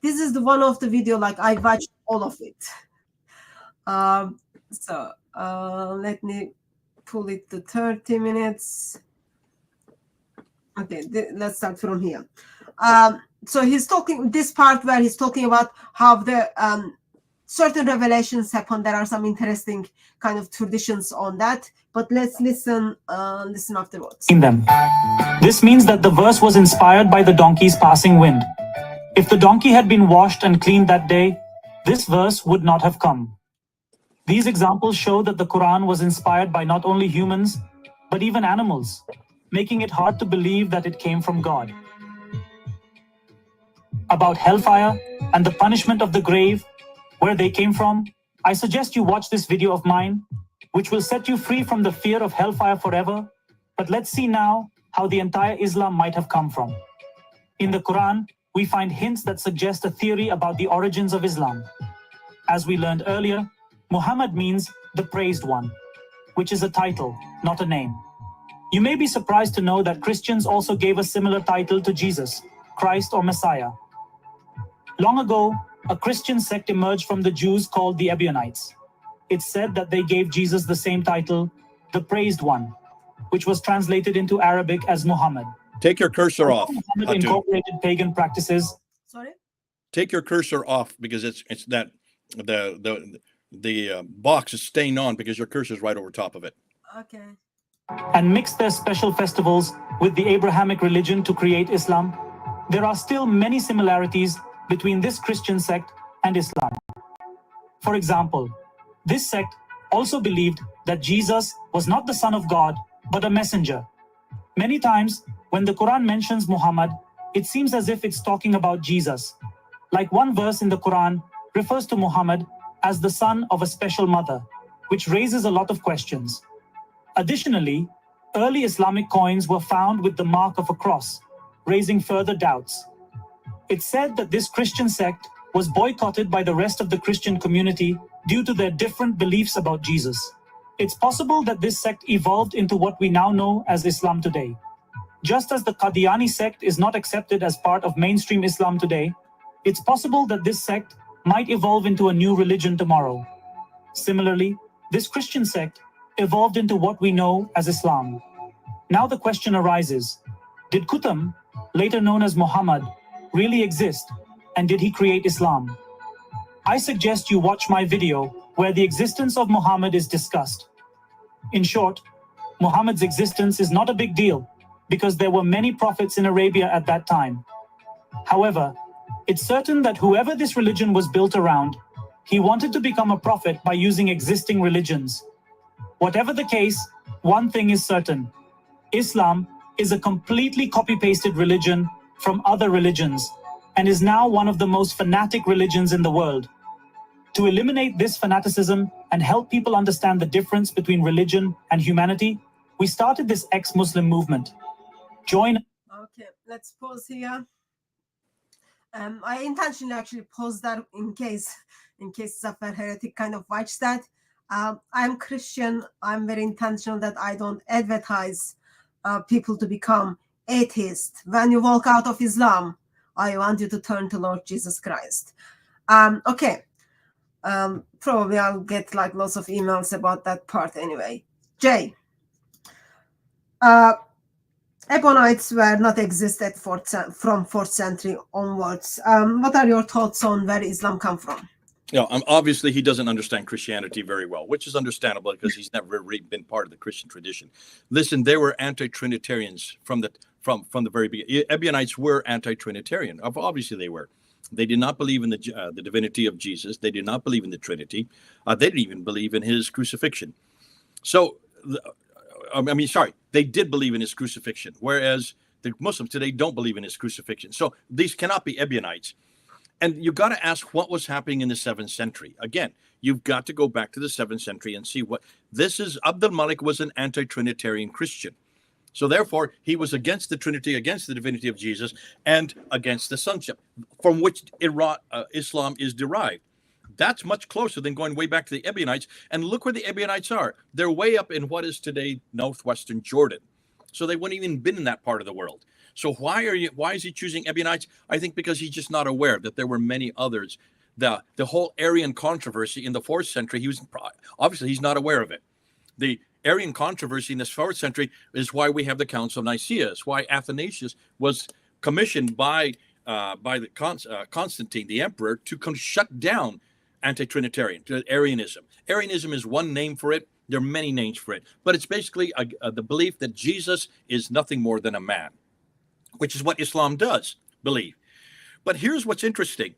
This is the one of the video, like I watched all of it. So let me pull it to 30 minutes. Okay, let's start from here. So he's talking this part where he's talking about how the certain revelations happen. There are some interesting kind of traditions on that, but let's listen afterwards. In them. This means that the verse was inspired by the donkey's passing wind. If the donkey had been washed and cleaned that day, this verse would not have come. These examples show that the Quran was inspired by not only humans, but even animals, making it hard to believe that it came from God. About hellfire and the punishment of the grave, where they came from, I suggest you watch this video of mine, which will set you free from the fear of hellfire forever. But let's see now how the entire Islam might have come from. In the Quran, we find hints that suggest a theory about the origins of Islam. As we learned earlier, Muhammad means the praised one, which is a title, not a name. You may be surprised to know that Christians also gave a similar title to Jesus, Christ or Messiah. Long ago, a Christian sect emerged from the Jews called the Ebionites. It's said that they gave Jesus the same title, the Praised One, which was translated into Arabic as Muhammad. Take your cursor off. Muhammad incorporated pagan practices. Sorry? Take your cursor off, because it's that the box is staying on because your cursor is right over top of it. Okay. And mixed their special festivals with the Abrahamic religion to create Islam. There are still many similarities between this Christian sect and Islam. For example, this sect also believed that Jesus was not the Son of God, but a messenger. Many times, when the Quran mentions Muhammad, it seems as if it's talking about Jesus. Like one verse in the Quran refers to Muhammad as the son of a special mother, which raises a lot of questions. Additionally, early Islamic coins were found with the mark of a cross, raising further doubts. It's said that this Christian sect was boycotted by the rest of the Christian community due to their different beliefs about Jesus. It's possible that this sect evolved into what we now know as Islam today. Just as the Qadiani sect is not accepted as part of mainstream Islam today, it's possible that this sect might evolve into a new religion tomorrow. Similarly, this Christian sect evolved into what we know as Islam. Now the question arises, did Qutham, later known as Muhammad, really exist, and did he create Islam? I suggest you watch my video where the existence of Muhammad is discussed. In short, Muhammad's existence is not a big deal because there were many prophets in Arabia at that time. However, it's certain that whoever this religion was built around, he wanted to become a prophet by using existing religions. Whatever the case, one thing is certain. Islam is a completely copy-pasted religion from other religions and is now one of the most fanatic religions in the world. To eliminate this fanaticism and help people understand the difference between religion and humanity, we started this ex-Muslim movement. Join. Okay, let's pause here. I intentionally actually paused that in case Zafar Heretic kind of watched that. I'm Christian. I'm very intentional that I don't advertise people to become atheist. When you walk out of Islam, I want you to turn to Lord Jesus Christ. Okay. Probably I'll get like lots of emails about that part anyway. Jay. Ebionites were not existed from 4th century onwards. What are your thoughts on where Islam come from? Obviously he doesn't understand Christianity very well, which is understandable because he's never really been part of the Christian tradition. Listen, they were anti-Trinitarians from the very beginning. Ebionites were anti-Trinitarian. Obviously they were. They did not believe in the divinity of Jesus. They did not believe in the Trinity. They didn't even believe in his crucifixion. So, they did believe in his crucifixion, whereas the Muslims today don't believe in his crucifixion. So these cannot be Ebionites. And you've got to ask what was happening in the 7th century. Again, you've got to go back to the 7th century and see what this is. Abdul Malik was an anti-Trinitarian Christian. So therefore, he was against the Trinity, against the divinity of Jesus, and against the sonship, from which Islam is derived. That's much closer than going way back to the Ebionites. And look where the Ebionites are. They're way up in what is today northwestern Jordan. So they wouldn't even been in that part of the world. So why is he choosing Ebionites? I think because he's just not aware that there were many others. The whole Arian controversy in the 4th century, he's not aware of it. The Arian controversy in the 4th century is why we have the Council of Nicaea. It's why Athanasius was commissioned by Constantine, the emperor, to shut down anti-Trinitarian, Arianism. Arianism is one name for it. There are many names for it, but it's basically the belief that Jesus is nothing more than a man, which is what Islam does believe. But here's what's interesting.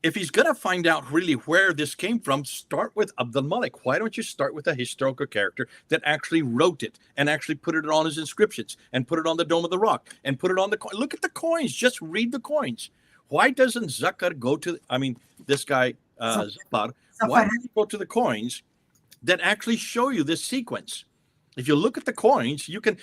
If he's going to find out really where this came from, start with Abdul Malik. Why don't you start with a historical character that actually wrote it and actually put it on his inscriptions and put it on the Dome of the Rock and put it on the coin? Look at the coins. Just read the coins. Why doesn't Zakar go to, this guy, Zafar, why doesn't he go to the coins that actually show you this sequence? If you look at the coins, you don't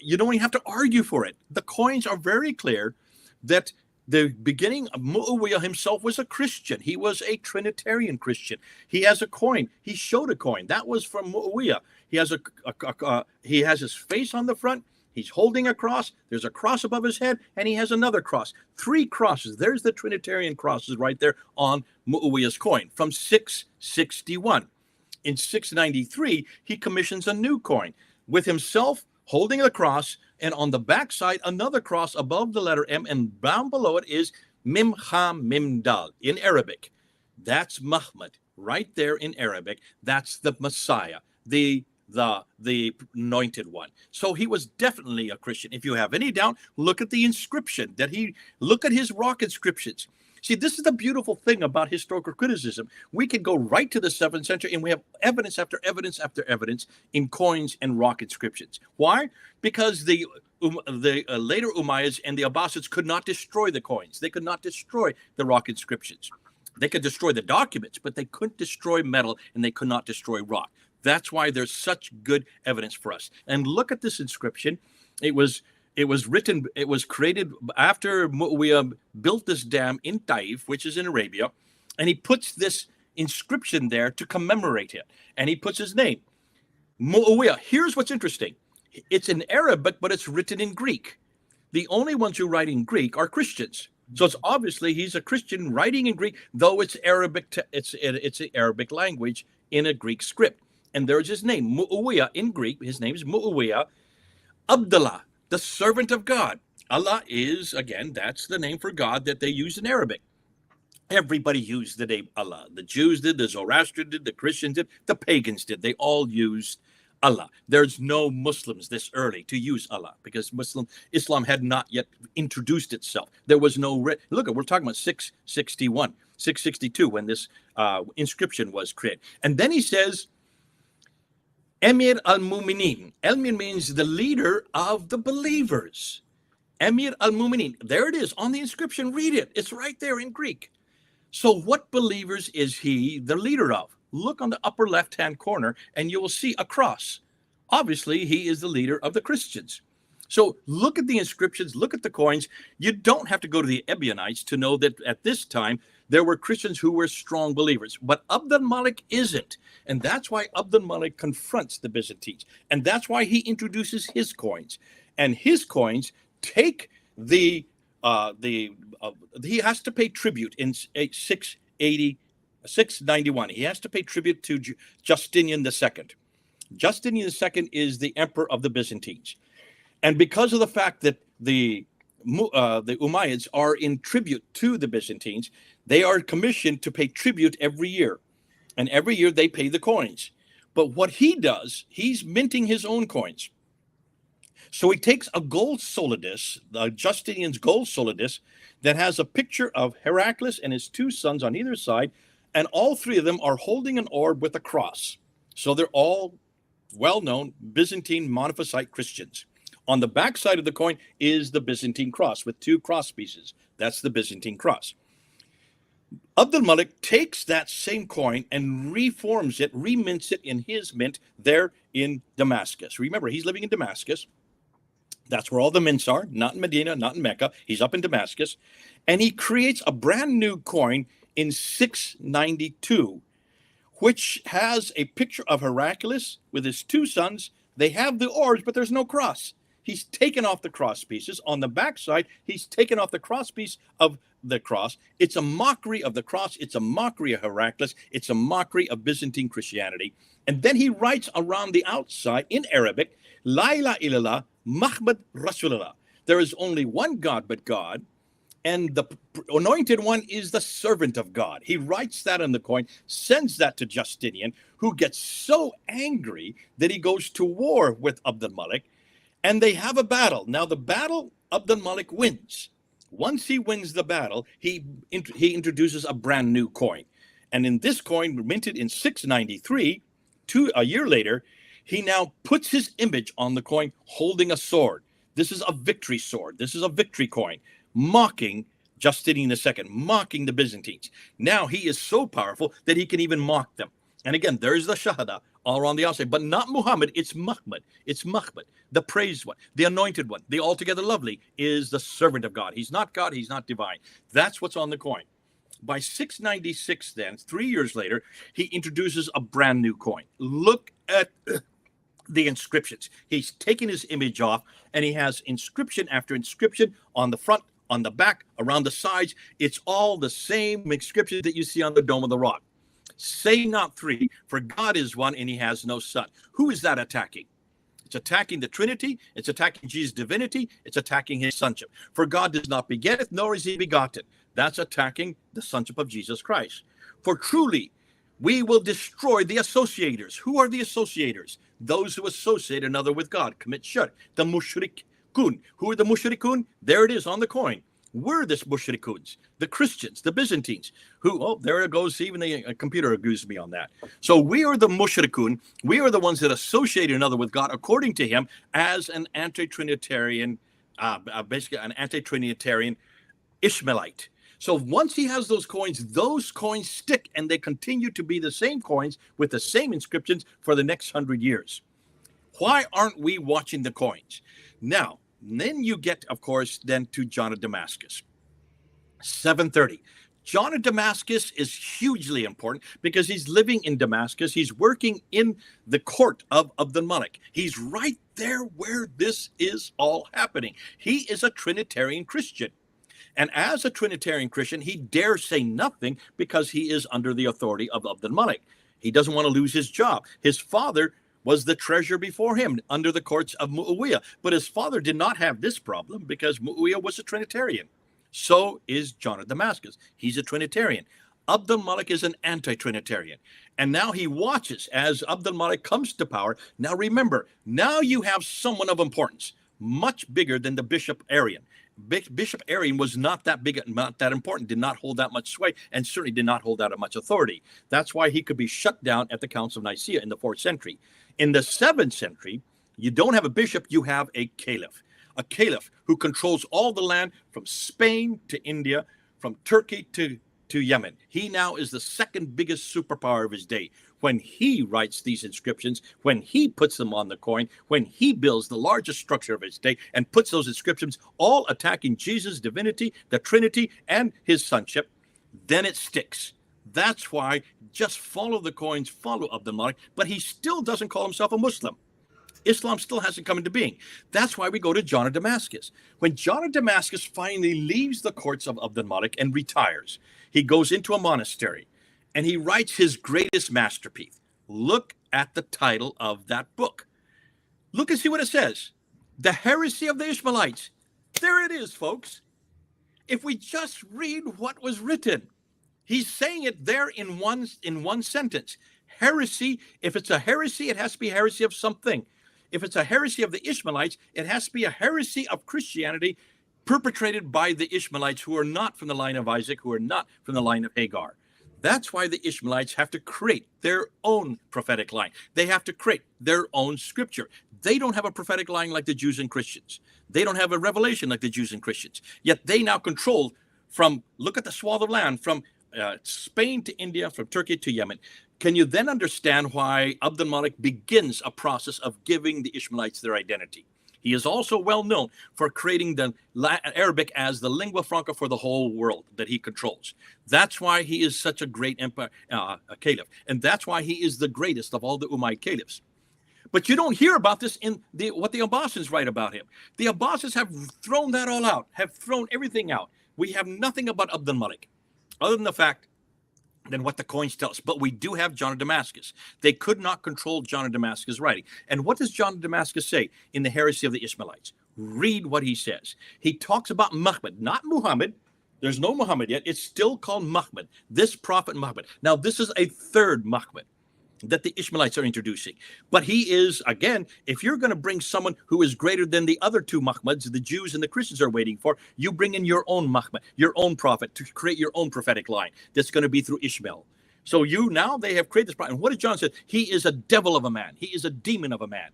even have to argue for it. The coins are very clear that the beginning of Muawiyah himself was a Christian. He was a Trinitarian Christian. He has a coin. He showed a coin. That was from Muawiyah. He has his face on the front. He's holding a cross. There's a cross above his head, and he has another cross. 3 crosses. There's the Trinitarian crosses right there on Muawiyah's coin from 661. In 693, he commissions a new coin with himself holding a cross, and on the backside, another cross above the letter M, and down below it is Mim Ha Mim Dal in Arabic. That's Muhammad right there in Arabic. That's the Messiah, the anointed one. So he was definitely a Christian. If you have any doubt, look at the inscription look at his rock inscriptions. See, this is the beautiful thing about historical criticism. We can go right to the 7th century and we have evidence after evidence after evidence in coins and rock inscriptions. Why? Because the later Umayyads and the Abbasids could not destroy the coins. They could not destroy the rock inscriptions. They could destroy the documents, but they couldn't destroy metal and they could not destroy rock. That's why there's such good evidence for us. And look at this inscription. It was created after Muawiyah built this dam in Taif, which is in Arabia, and he puts this inscription there to commemorate it. And he puts his name, Muawiyah. Here's what's interesting. It's in Arabic, but it's written in Greek. The only ones who write in Greek are Christians. So it's obviously he's a Christian writing in Greek, though it's Arabic. It's an Arabic language in a Greek script. And there's his name, Muawiyah in Greek. His name is Muawiyah Abdullah, the servant of God. Allah is, again, that's the name for God that they use in Arabic. Everybody used the name Allah. The Jews did, the Zoroastrians did, the Christians did, the pagans did. They all used Allah. There's no Muslims this early to use Allah because Islam had not yet introduced itself. There was no, look, we're talking about 661, 662 when this inscription was created. And then he says, Emir al-Mu'minin. Emir means the leader of the believers. Emir al-Mu'minin. There it is on the inscription. Read it. It's right there in Greek. So what believers is he the leader of? Look on the upper left-hand corner and you will see a cross. Obviously, he is the leader of the Christians. So look at the inscriptions, look at the coins. You don't have to go to the Ebionites to know that at this time, there were Christians who were strong believers. But Abdul Malik isn't. And that's why Abdul Malik confronts the Byzantines. And that's why he introduces his coins. And his coins take he has to pay tribute in 691. He has to pay tribute to Justinian II. Justinian II is the emperor of the Byzantines. And because of the fact that the Umayyads are in tribute to the Byzantines, They are commissioned to pay tribute every year. And every year they pay the coins. But what he does, he's minting his own coins. So he takes a gold solidus, Justinian's gold solidus, that has a picture of Heraclius and his two sons on either side, and all three of them are holding an orb with a cross. So they're all well-known Byzantine Monophysite Christians. On the back side of the coin is the Byzantine cross with two cross pieces. That's the Byzantine cross. Abd al-Malik takes that same coin and reforms it, remints it in his mint there in Damascus. Remember, he's living in Damascus. That's where all the mints are, not in Medina, not in Mecca. He's up in Damascus. And he creates a brand new coin in 692, which has a picture of Heraclius with his two sons. They have the orbs, but there's no cross. He's taken off the cross pieces. On the backside, he's taken off the cross piece of the cross. It's a mockery of the cross. It's a mockery of Heraclius. It's a mockery of Byzantine Christianity. And then he writes around the outside in Arabic, La ilaha illallah, Muhammad Rasulullah. There is only one God but God, and the anointed one is the servant of God. He writes that on the coin, sends that to Justinian, who gets so angry that he goes to war with Abd al-Malik, and they have a battle. Now, the battle, Abd al-Malik wins. Once he wins the battle, he introduces a brand new coin. And in this coin, minted in 693, a year later, he now puts his image on the coin holding a sword. This is a victory sword. This is a victory coin, mocking Justinian II, mocking the Byzantines. Now he is so powerful that he can even mock them. And again, there's the Shahada all around the outside, but not Muhammad, it's Muhammad. It's Muhammad, the praised one, the anointed one, the altogether lovely is the servant of God. He's not God, he's not divine. That's what's on the coin. By 696 then, 3 years later, he introduces a brand new coin. Look at the inscriptions. He's taken his image off, and he has inscription after inscription on the front, on the back, around the sides. It's all the same inscription that you see on the Dome of the Rock. Say not three, for God is one, and he has no son. Who is that attacking? It's attacking the Trinity. It's attacking Jesus' divinity. It's attacking his sonship. For God does not begetteth, nor is he begotten. That's attacking the sonship of Jesus Christ. For truly, we will destroy the associators. Who are the associators? Those who associate another with God, commit shirk. The mushrikun. Who are the mushrikun? There it is on the coin. We're the mushrikuns, the Christians, the Byzantines, who, oh, there it goes. Even the computer agrees with me on that. So we are the mushrikun. We are the ones that associate another with God, according to him, as an anti-Trinitarian, basically an anti-Trinitarian Ishmaelite. So once he has those coins stick, and they continue to be the same coins with the same inscriptions for the next 100 years. Why aren't we watching the coins? Now, then you get, of course, then to John of Damascus. 730. John of Damascus is hugely important because he's living in Damascus. He's working in the court of Abd al-Malik. He's right there where this is all happening. He is a Trinitarian Christian. And as a Trinitarian Christian, he dares say nothing because he is under the authority of Abd al-Malik. He doesn't want to lose his job. His father was the treasurer before him under the courts of Muawiyah. But his father did not have this problem because Muawiyah was a Trinitarian. So is John of Damascus. He's a Trinitarian. Abd al-Malik is an anti-Trinitarian. And now he watches as Abd al-Malik comes to power. Now remember, now you have someone of importance, much bigger than the Bishop Arian. Bishop Arian was not that big, not that important, did not hold that much sway, and certainly did not hold that much authority. That's why he could be shut down at the Council of Nicaea in the 4th century. In the 7th century, you don't have a bishop, you have a caliph who controls all the land from Spain to India, from Turkey to Yemen. He now is the second biggest superpower of his day. When he writes these inscriptions, when he puts them on the coin, when he builds the largest structure of his day and puts those inscriptions all attacking Jesus' divinity, the Trinity, and his sonship, then it sticks. That's why just follow the coins, follow Abd al-Malik, but he still doesn't call himself a Muslim. Islam still hasn't come into being. That's why we go to John of Damascus. When John of Damascus finally leaves the courts of Abd al-Malik and retires, he goes into a monastery and he writes his greatest masterpiece. Look at the title of that book. Look and see what it says. The Heresy of the Ishmaelites. There it is, folks. If we just read what was written, He's saying it there in one sentence. Heresy, if it's a heresy, it has to be heresy of something. If it's a heresy of the Ishmaelites, it has to be a heresy of Christianity perpetrated by the Ishmaelites who are not from the line of Isaac, who are not from the line of Hagar. That's why the Ishmaelites have to create their own prophetic line. They have to create their own scripture. They don't have a prophetic line like the Jews and Christians. They don't have a revelation like the Jews and Christians. Yet they now control from, look at the swath of land, from Spain to India, from Turkey to Yemen. Can you then understand why Abd al-Malik begins a process of giving the Ishmaelites their identity? He is also well known for creating the Arabic as the lingua franca for the whole world that he controls. That's why he is such a great empire, caliph. And that's why he is the greatest of all the Umayyad caliphs. But you don't hear about this in what the Abbasids write about him. The Abbasids have thrown that all out, have thrown everything out. We have nothing about Abd al-Malik, other than the fact than what the coins tell us. But we do have John of Damascus. They could not control John of Damascus' writing. And what does John of Damascus say in the heresy of the Ishmaelites? Read what he says. He talks about Muhammad, not Muhammad. There's no Muhammad yet. It's still called Muhammad, this prophet Muhammad. Now, this is a third Muhammad that the Ishmaelites are introducing. But he is, again, if you're going to bring someone who is greater than the other two Muhammads, the Jews and the Christians are waiting for, you bring in your own Muhammad, your own prophet, to create your own prophetic line that's going to be through Ishmael. So they have created this prophet. And what did John say? He is a devil of a man. He is a demon of a man.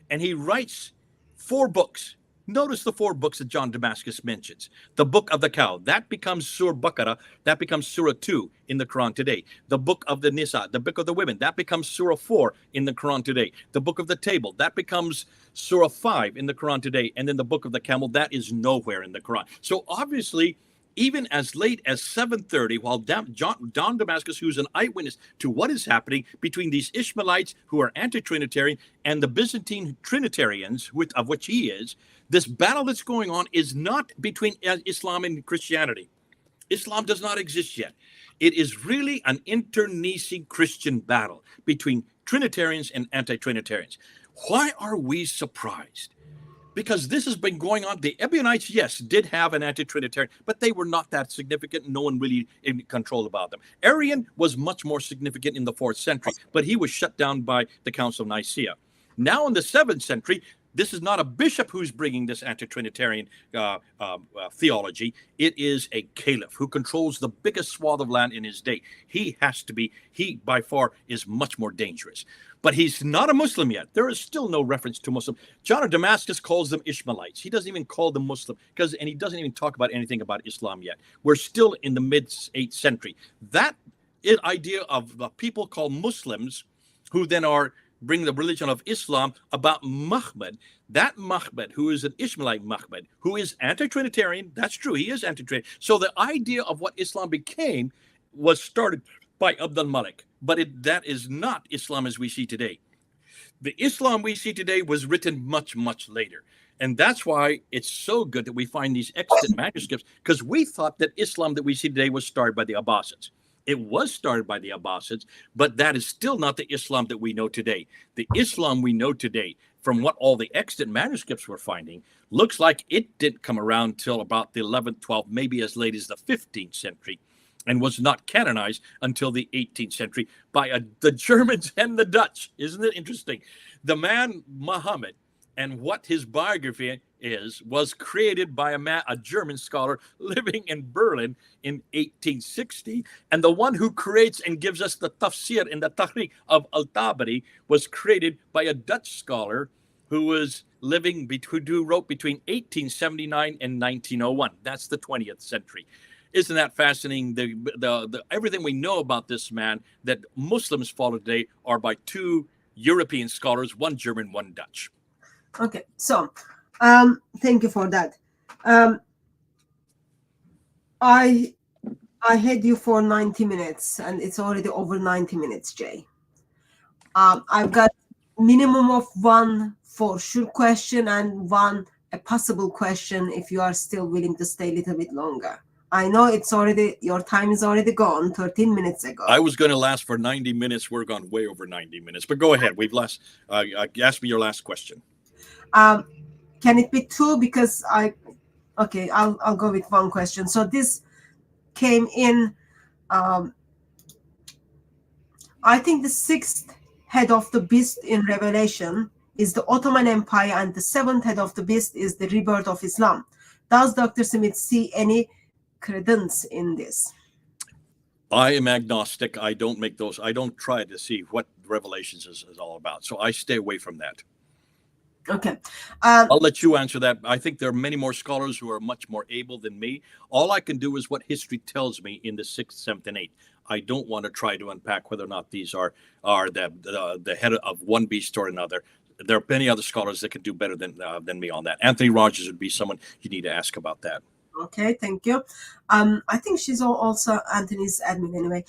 And he writes 4 books. Notice the 4 books that John Damascus mentions. The book of the cow, that becomes Surah Baqarah, that becomes Surah 2 in the Quran today. The book of the Nisa, the book of the women, that becomes Surah 4 in the Quran today. The book of the table, that becomes Surah 5 in the Quran today. And then the book of the camel, that is nowhere in the Quran. So obviously, even as late as 730, while John Damascus, who's an eyewitness to what is happening between these Ishmaelites who are anti-Trinitarian and the Byzantine Trinitarians, of which he is, this battle that's going on is not between Islam and Christianity. Islam does not exist yet. It is really an internecine Christian battle between Trinitarians and anti-Trinitarians. Why are we surprised? Because this has been going on. The Ebionites, yes, did have an anti-Trinitarian, but they were not that significant. No one really in control about them. Arian was much more significant in the 4th century, but he was shut down by the Council of Nicaea. Now in the 7th century, this is not a bishop who's bringing this anti-Trinitarian theology. It is a caliph who controls the biggest swath of land in his day. He by far is much more dangerous. But he's not a Muslim yet. There is still no reference to Muslim. John of Damascus calls them Ishmaelites. He doesn't even call them Muslim, and he doesn't even talk about anything about Islam yet. We're still in the mid-8th century. That idea of people called Muslims, who then bring the religion of Islam about Muhammad, that Muhammad, who is an Ishmaelite Muhammad, who is anti-Trinitarian, that's true, he is anti-Trinitarian. So the idea of what Islam became was started by Abd al-Malik, but that is not Islam as we see today. The Islam we see today was written much, much later. And that's why it's so good that we find these extant manuscripts, because we thought that Islam that we see today was started by the Abbasids. It was started by the Abbasids, but that is still not the Islam that we know today. The Islam we know today, from what all the extant manuscripts we're finding, looks like it didn't come around till about the 11th, 12th, maybe as late as the 15th century, and was not canonized until the 18th century by the Germans and the Dutch. Isn't it interesting? The man Muhammad and what his biography was created by a German scholar living in Berlin in 1860. And the one who creates and gives us the tafsir and the tahriq of Al-Tabari was created by a Dutch scholar who was who wrote between 1879 and 1901. That's the 20th century. Isn't that fascinating? The everything we know about this man that Muslims follow today are by 2 European scholars, one German, one Dutch. Okay, so thank you for that. I had you for 90 minutes, and it's already over 90 minutes, Jay. I've got minimum of 1 for sure question and 1 a possible question if you are still willing to stay a little bit longer. I know your time is already gone 13 minutes ago. I was going to last for 90 minutes. We're gone way over 90 minutes, but go ahead. Ask me your last question. Can it be 2? Because I'll go with 1 question. So this came in I think the sixth head of the beast in Revelation is the Ottoman Empire, and the seventh head of the beast is the rebirth of Islam. Does Dr. Smith see any credence in this? I am agnostic. I don't make those. I don't try to see what Revelations is all about. So I stay away from that. Okay. I'll let you answer that. I think there are many more scholars who are much more able than me. All I can do is what history tells me in the 6th, 7th, and 8th. I don't want to try to unpack whether or not these are the head of one beast or another. There are many other scholars that can do better than me on that. Anthony Rogers would be someone you need to ask about that. Okay, thank you. I think she's also Anthony's admin anyway.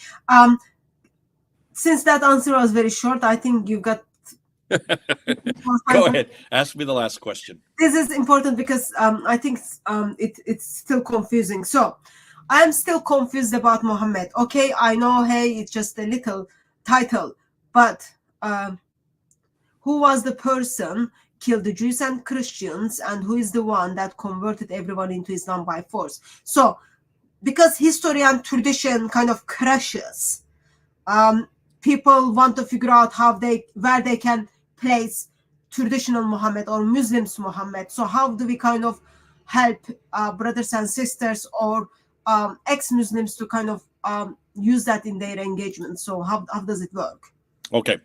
Since that answer was very short, I think you've got... Go ahead. Ask me the last question. This is important because I think it's still confusing. So I'm still confused about Muhammad. Okay, I know, hey, it's just a little title, but who was the person killed the Jews and Christians, and who is the one that converted everyone into Islam by force? So because history and tradition kind of crashes, people want to figure out where they can place traditional Muhammad or Muslims Muhammad. So how do we kind of help brothers and sisters or ex-Muslims to kind of use that in their engagement? So how does it work? Okay.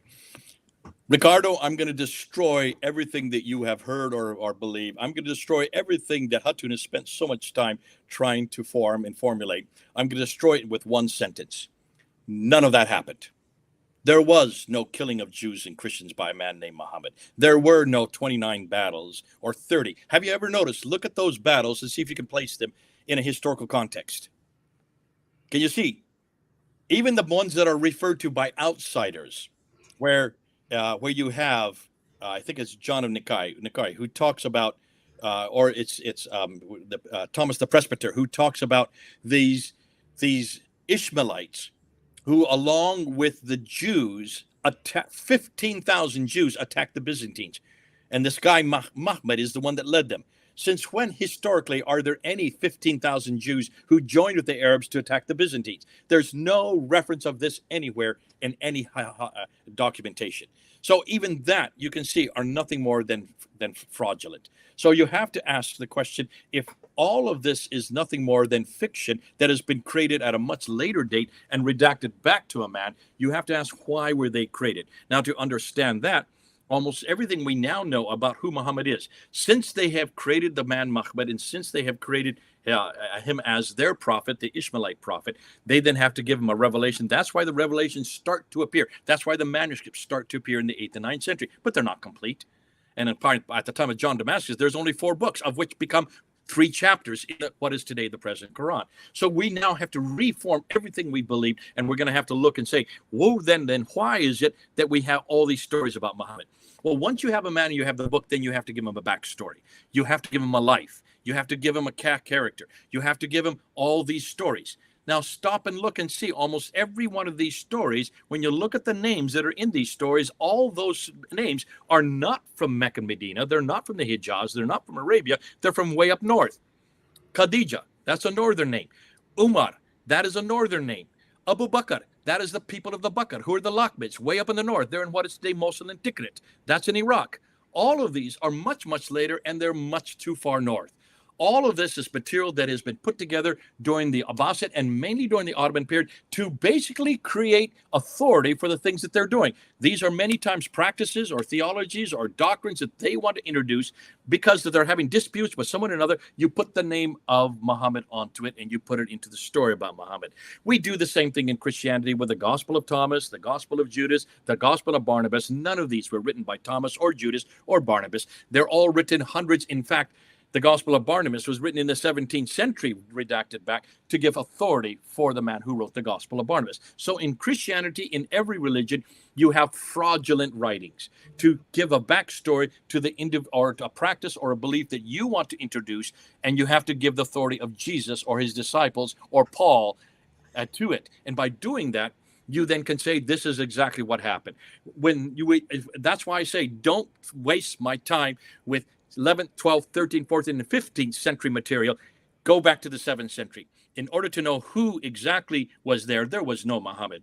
Ricardo, I'm going to destroy everything that you have heard or believe. I'm going to destroy everything that Hatun has spent so much time trying to form and formulate. I'm going to destroy it with one sentence. None of that happened. There was no killing of Jews and Christians by a man named Muhammad. There were no 29 battles or 30. Have you ever noticed? Look at those battles and see if you can place them in a historical context. Can you see? Even the ones that are referred to by outsiders, where you have, I think it's John of Nicaea, who talks about, or it's Thomas the Presbyter, who talks about these Ishmaelites, who, along with the Jews, 15,000 Jews attacked the Byzantines. And this guy, Mahmud, is the one that led them. Since when, historically, are there any 15,000 Jews who joined with the Arabs to attack the Byzantines? There's no reference of this anywhere in any documentation. So even that, you can see, are nothing more than fraudulent. So you have to ask the question, if all of this is nothing more than fiction that has been created at a much later date and redacted back to a man, you have to ask, why were they created? Now, to understand that, almost everything we now know about who Muhammad is, since they have created the man Muhammad, and since they have created him as their prophet, the Ishmaelite prophet, they then have to give him a revelation. That's why the revelations start to appear. That's why the manuscripts start to appear in the 8th and 9th century, but they're not complete. And at the time of John Damascus, there's only 4 books, of which become 3 chapters in what is today the present Quran. So we now have to reform everything we believe, and we're going to have to look and say, whoa, then why is it that we have all these stories about Muhammad? Well, once you have a man and you have the book, then you have to give him a backstory. You have to give him a life. You have to give him a character. You have to give him all these stories. Now stop and look and see almost every one of these stories. When you look at the names that are in these stories, all those names are not from Mecca and Medina. They're not from the Hijaz. They're not from Arabia. They're from way up north. Khadija, that's a northern name. Umar, that is a northern name. Abu Bakr, that is the people of the Bakr, who are the Lakhmids, way up in the north. They're in what is today Mosul and Tikrit. That's in Iraq. All of these are much, much later, and they're much too far north. All of this is material that has been put together during the Abbasid and mainly during the Ottoman period to basically create authority for the things that they're doing. These are many times practices or theologies or doctrines that they want to introduce because they're having disputes with someone or another. You put the name of Muhammad onto it and you put it into the story about Muhammad. We do the same thing in Christianity with the Gospel of Thomas, the Gospel of Judas, the Gospel of Barnabas. None of these were written by Thomas or Judas or Barnabas. They're all written hundreds. In fact, the Gospel of Barnabas was written in the 17th century, redacted back, to give authority for the man who wrote the Gospel of Barnabas. So in Christianity, in every religion, you have fraudulent writings to give a backstory to the or a practice or a belief that you want to introduce, and you have to give the authority of Jesus or his disciples or Paul to it. And by doing that, you then can say, this is exactly what happened. That's why I say, don't waste my time with 11th, 12th, 13th, 14th, and 15th century material. Go back to the 7th century. In order to know who exactly was there was no Muhammad.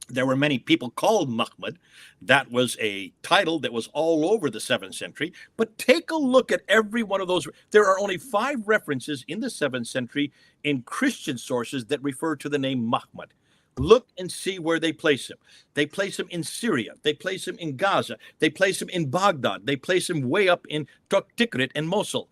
There were many people called Muhammad. That was a title that was all over the 7th century. But take a look at every one of those. There are only 5 references in the 7th century in Christian sources that refer to the name Muhammad. Look and see where they place him. They place him in Syria. They place him in Gaza. They place him in Baghdad. They place him way up in Tikrit and Mosul.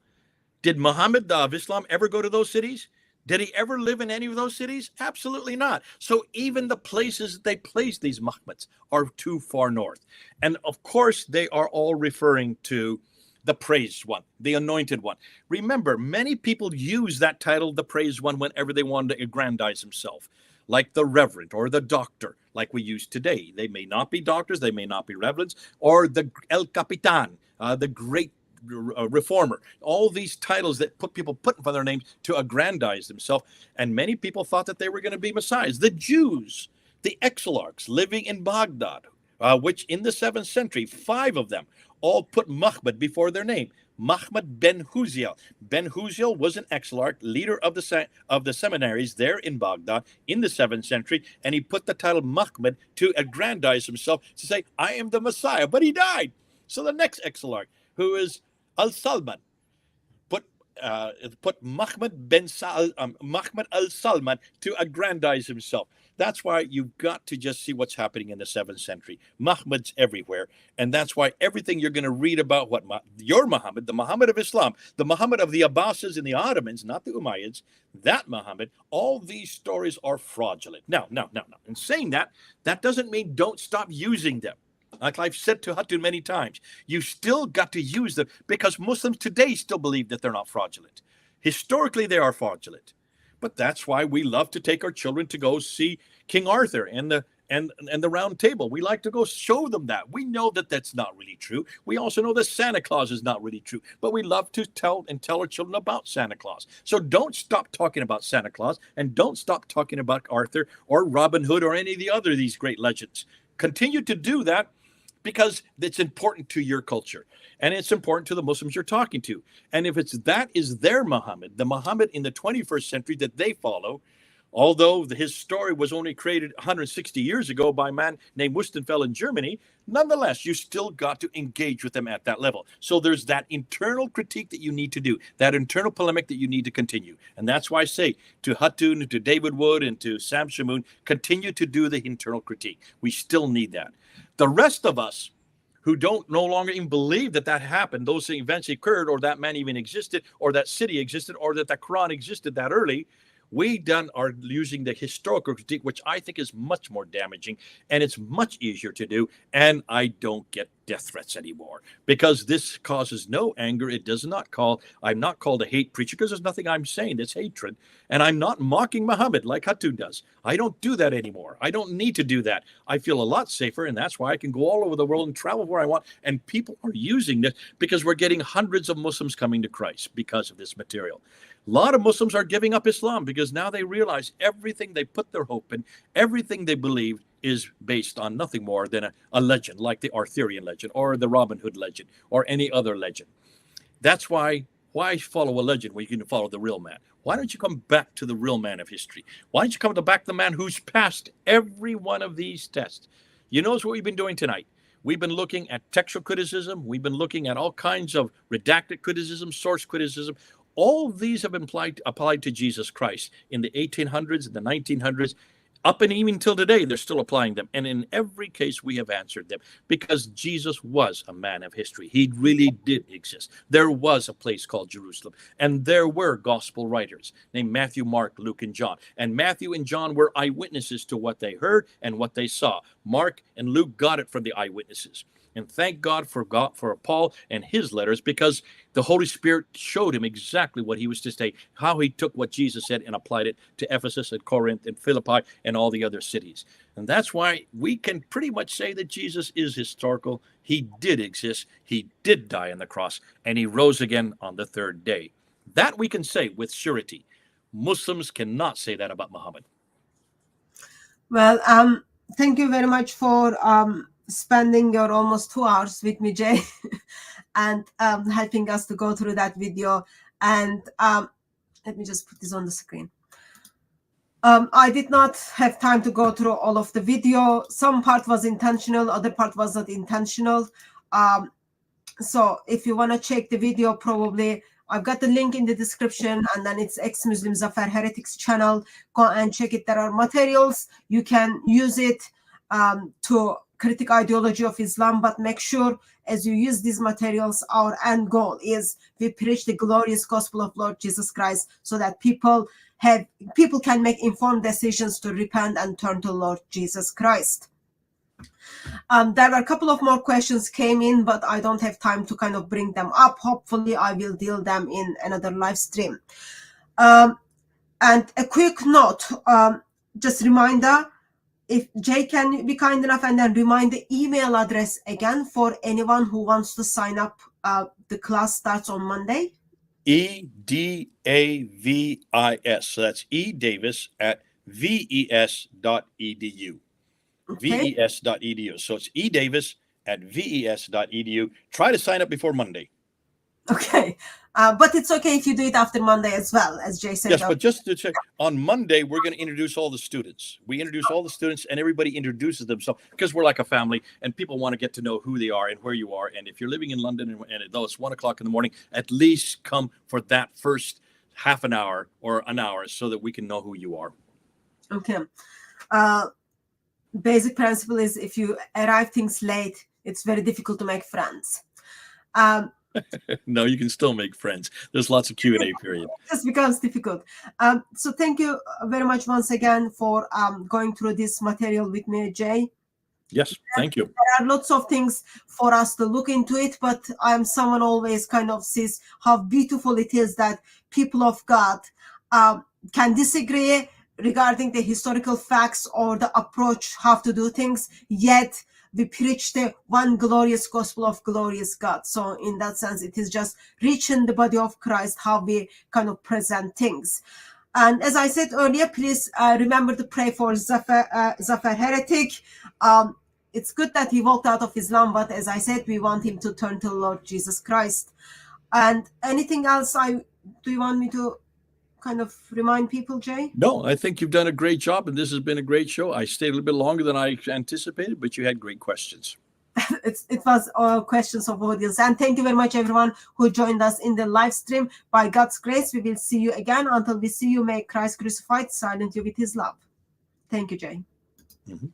Did Muhammad of Islam ever go to those cities? Did he ever live in any of those cities? Absolutely not. So even the places that they place these Muhammads are too far north. And of course, they are all referring to the praised one, the anointed one. Remember, many people use that title, the praised one, whenever they want to aggrandize himself, like the reverend or the doctor, like we use today. They may not be doctors, they may not be reverends, or the El Capitan, the great reformer. All these titles that people put in front of their names to aggrandize themselves. And many people thought that they were going to be messiahs. The Jews, the exilarchs living in Baghdad, which in the 7th century, 5 of them all put Muhammad before their name. Muhammad ben Huziel. Ben Huziel was an exilarch, leader of the seminaries there in Baghdad in the 7th century, and he put the title Muhammad to aggrandize himself, to say, I am the Messiah, but he died. So the next exilarch, who is Al-Salman, put Muhammad al-Salman to aggrandize himself. That's why you've got to just see what's happening in the 7th century. Muhammad's everywhere. And that's why everything you're going to read about your Muhammad, the Muhammad of Islam, the Muhammad of the Abbasids and the Ottomans, not the Umayyads, that Muhammad, all these stories are fraudulent. Now. In saying that, that doesn't mean don't stop using them. Like I've said to Hatun many times, you still got to use them because Muslims today still believe that they're not fraudulent. Historically, they are fraudulent. But that's why we love to take our children to go see King Arthur and the Round Table. We like to go show them that. We know that that's not really true. We also know that Santa Claus is not really true. But we love to tell our children about Santa Claus. So don't stop talking about Santa Claus, and don't stop talking about Arthur or Robin Hood or any of the other these great legends. Continue to do that, because it's important to your culture, and it's important to the Muslims you're talking to. And if that is their Muhammad, the Muhammad in the 21st century that they follow, although his story was only created 160 years ago by a man named Wustenfeld in Germany, nonetheless, you still got to engage with them at that level. So there's that internal critique that you need to do, that internal polemic that you need to continue. And that's why I say to Hatun, to David Wood, and to Sam Shamoun, continue to do the internal critique. We still need that. The rest of us who no longer even believe that happened, those events occurred, or that man even existed, or that city existed, or that the Quran existed that early, we are using the historical critique, which I think is much more damaging, and it's much easier to do. And I don't get death threats anymore because this causes no anger. It does not I'm not called a hate preacher because there's nothing I'm saying that's hatred. And I'm not mocking Muhammad like Hatun does. I don't do that anymore. I don't need to do that. I feel a lot safer, and that's why I can go all over the world and travel where I want. And people are using this because we're getting hundreds of Muslims coming to Christ because of this material. A lot of Muslims are giving up Islam because now they realize everything they put their hope in, everything they believe is based on nothing more than a legend, like the Arthurian legend or the Robin Hood legend or any other legend. That's why follow a legend when you can follow the real man? Why don't you come back to the real man of history? Why don't you come back to the man who's passed every one of these tests? You notice what we've been doing tonight. We've been looking at textual criticism. We've been looking at all kinds of redacted criticism, source criticism. All these have been applied to Jesus Christ in the 1800s and the 1900s. Up and even till today, they're still applying them. And in every case, we have answered them because Jesus was a man of history. He really did exist. There was a place called Jerusalem, and there were gospel writers named Matthew, Mark, Luke, and John. And Matthew and John were eyewitnesses to what they heard and what they saw. Mark and Luke got it from the eyewitnesses. And thank God for Paul and his letters, because the Holy Spirit showed him exactly what he was to say, how he took what Jesus said and applied it to Ephesus and Corinth and Philippi and all the other cities. And that's why we can pretty much say that Jesus is historical. He did exist. He did die on the cross, and he rose again on the 3rd day. That we can say with surety. Muslims cannot say that about Muhammad. Well, thank you very much for spending your almost 2 hours with me, Jay, and helping us to go through that video. And Let me just put this on the screen. I did not have time to go through all of the video. Some part was intentional, other part was not intentional. So if you want to check the video, probably I've got the link in the description, and then it's ex-Muslim Zafer Heretics channel. Go and check it. There are materials. You can use it to critique ideology of Islam, but make sure as you use these materials, our end goal is we preach the glorious gospel of Lord Jesus Christ so that people can make informed decisions to repent and turn to Lord Jesus Christ. There were a couple of more questions came in, but I don't have time to kind of bring them up. Hopefully I will deal them in another live stream. And a quick note, just reminder, if Jay can be kind enough and then remind the email address again for anyone who wants to sign up. The class starts on Monday. EDAVIS. So that's eDavis at ves.edu. Okay. ves.edu. So it's eDavis at ves.edu. Try to sign up before Monday. Okay. But it's okay if you do it after Monday as well, as Jay said. Yes, but just to check, on Monday, we're going to introduce all the students. We introduce all the students, and everybody introduces themselves because we're like a family, and people want to get to know who they are and where you are. And if you're living in London, and though it's 1 o'clock in the morning, at least come for that first half an hour or an hour so that we can know who you are. Okay. Basic principle is if you arrive things late, it's very difficult to make friends. No, you can still make friends. There's lots of Q&A period. It just becomes difficult. So thank you very much once again for going through this material with me, Jay. Yes, thank you. There are lots of things for us to look into it, but I'm someone always kind of sees how beautiful it is that people of God can disagree regarding the historical facts or the approach how to do things, yet we preach the one glorious gospel of glorious God. So in that sense, it is just reaching the body of Christ, how we kind of present things. And as I said earlier, please remember to pray for Zafer Heretic. It's good that he walked out of Islam, but as I said, we want him to turn to the Lord Jesus Christ. And anything else do you want me to kind of remind people, Jay? No, I think you've done a great job, and this has been a great show. I stayed a little bit longer than I anticipated, but you had great questions. It was questions of audience. And thank you very much, everyone who joined us in the live stream. By God's grace, we will see you again. Until we see you, may Christ crucified silent you with his love. Thank you, Jay. Mm-hmm.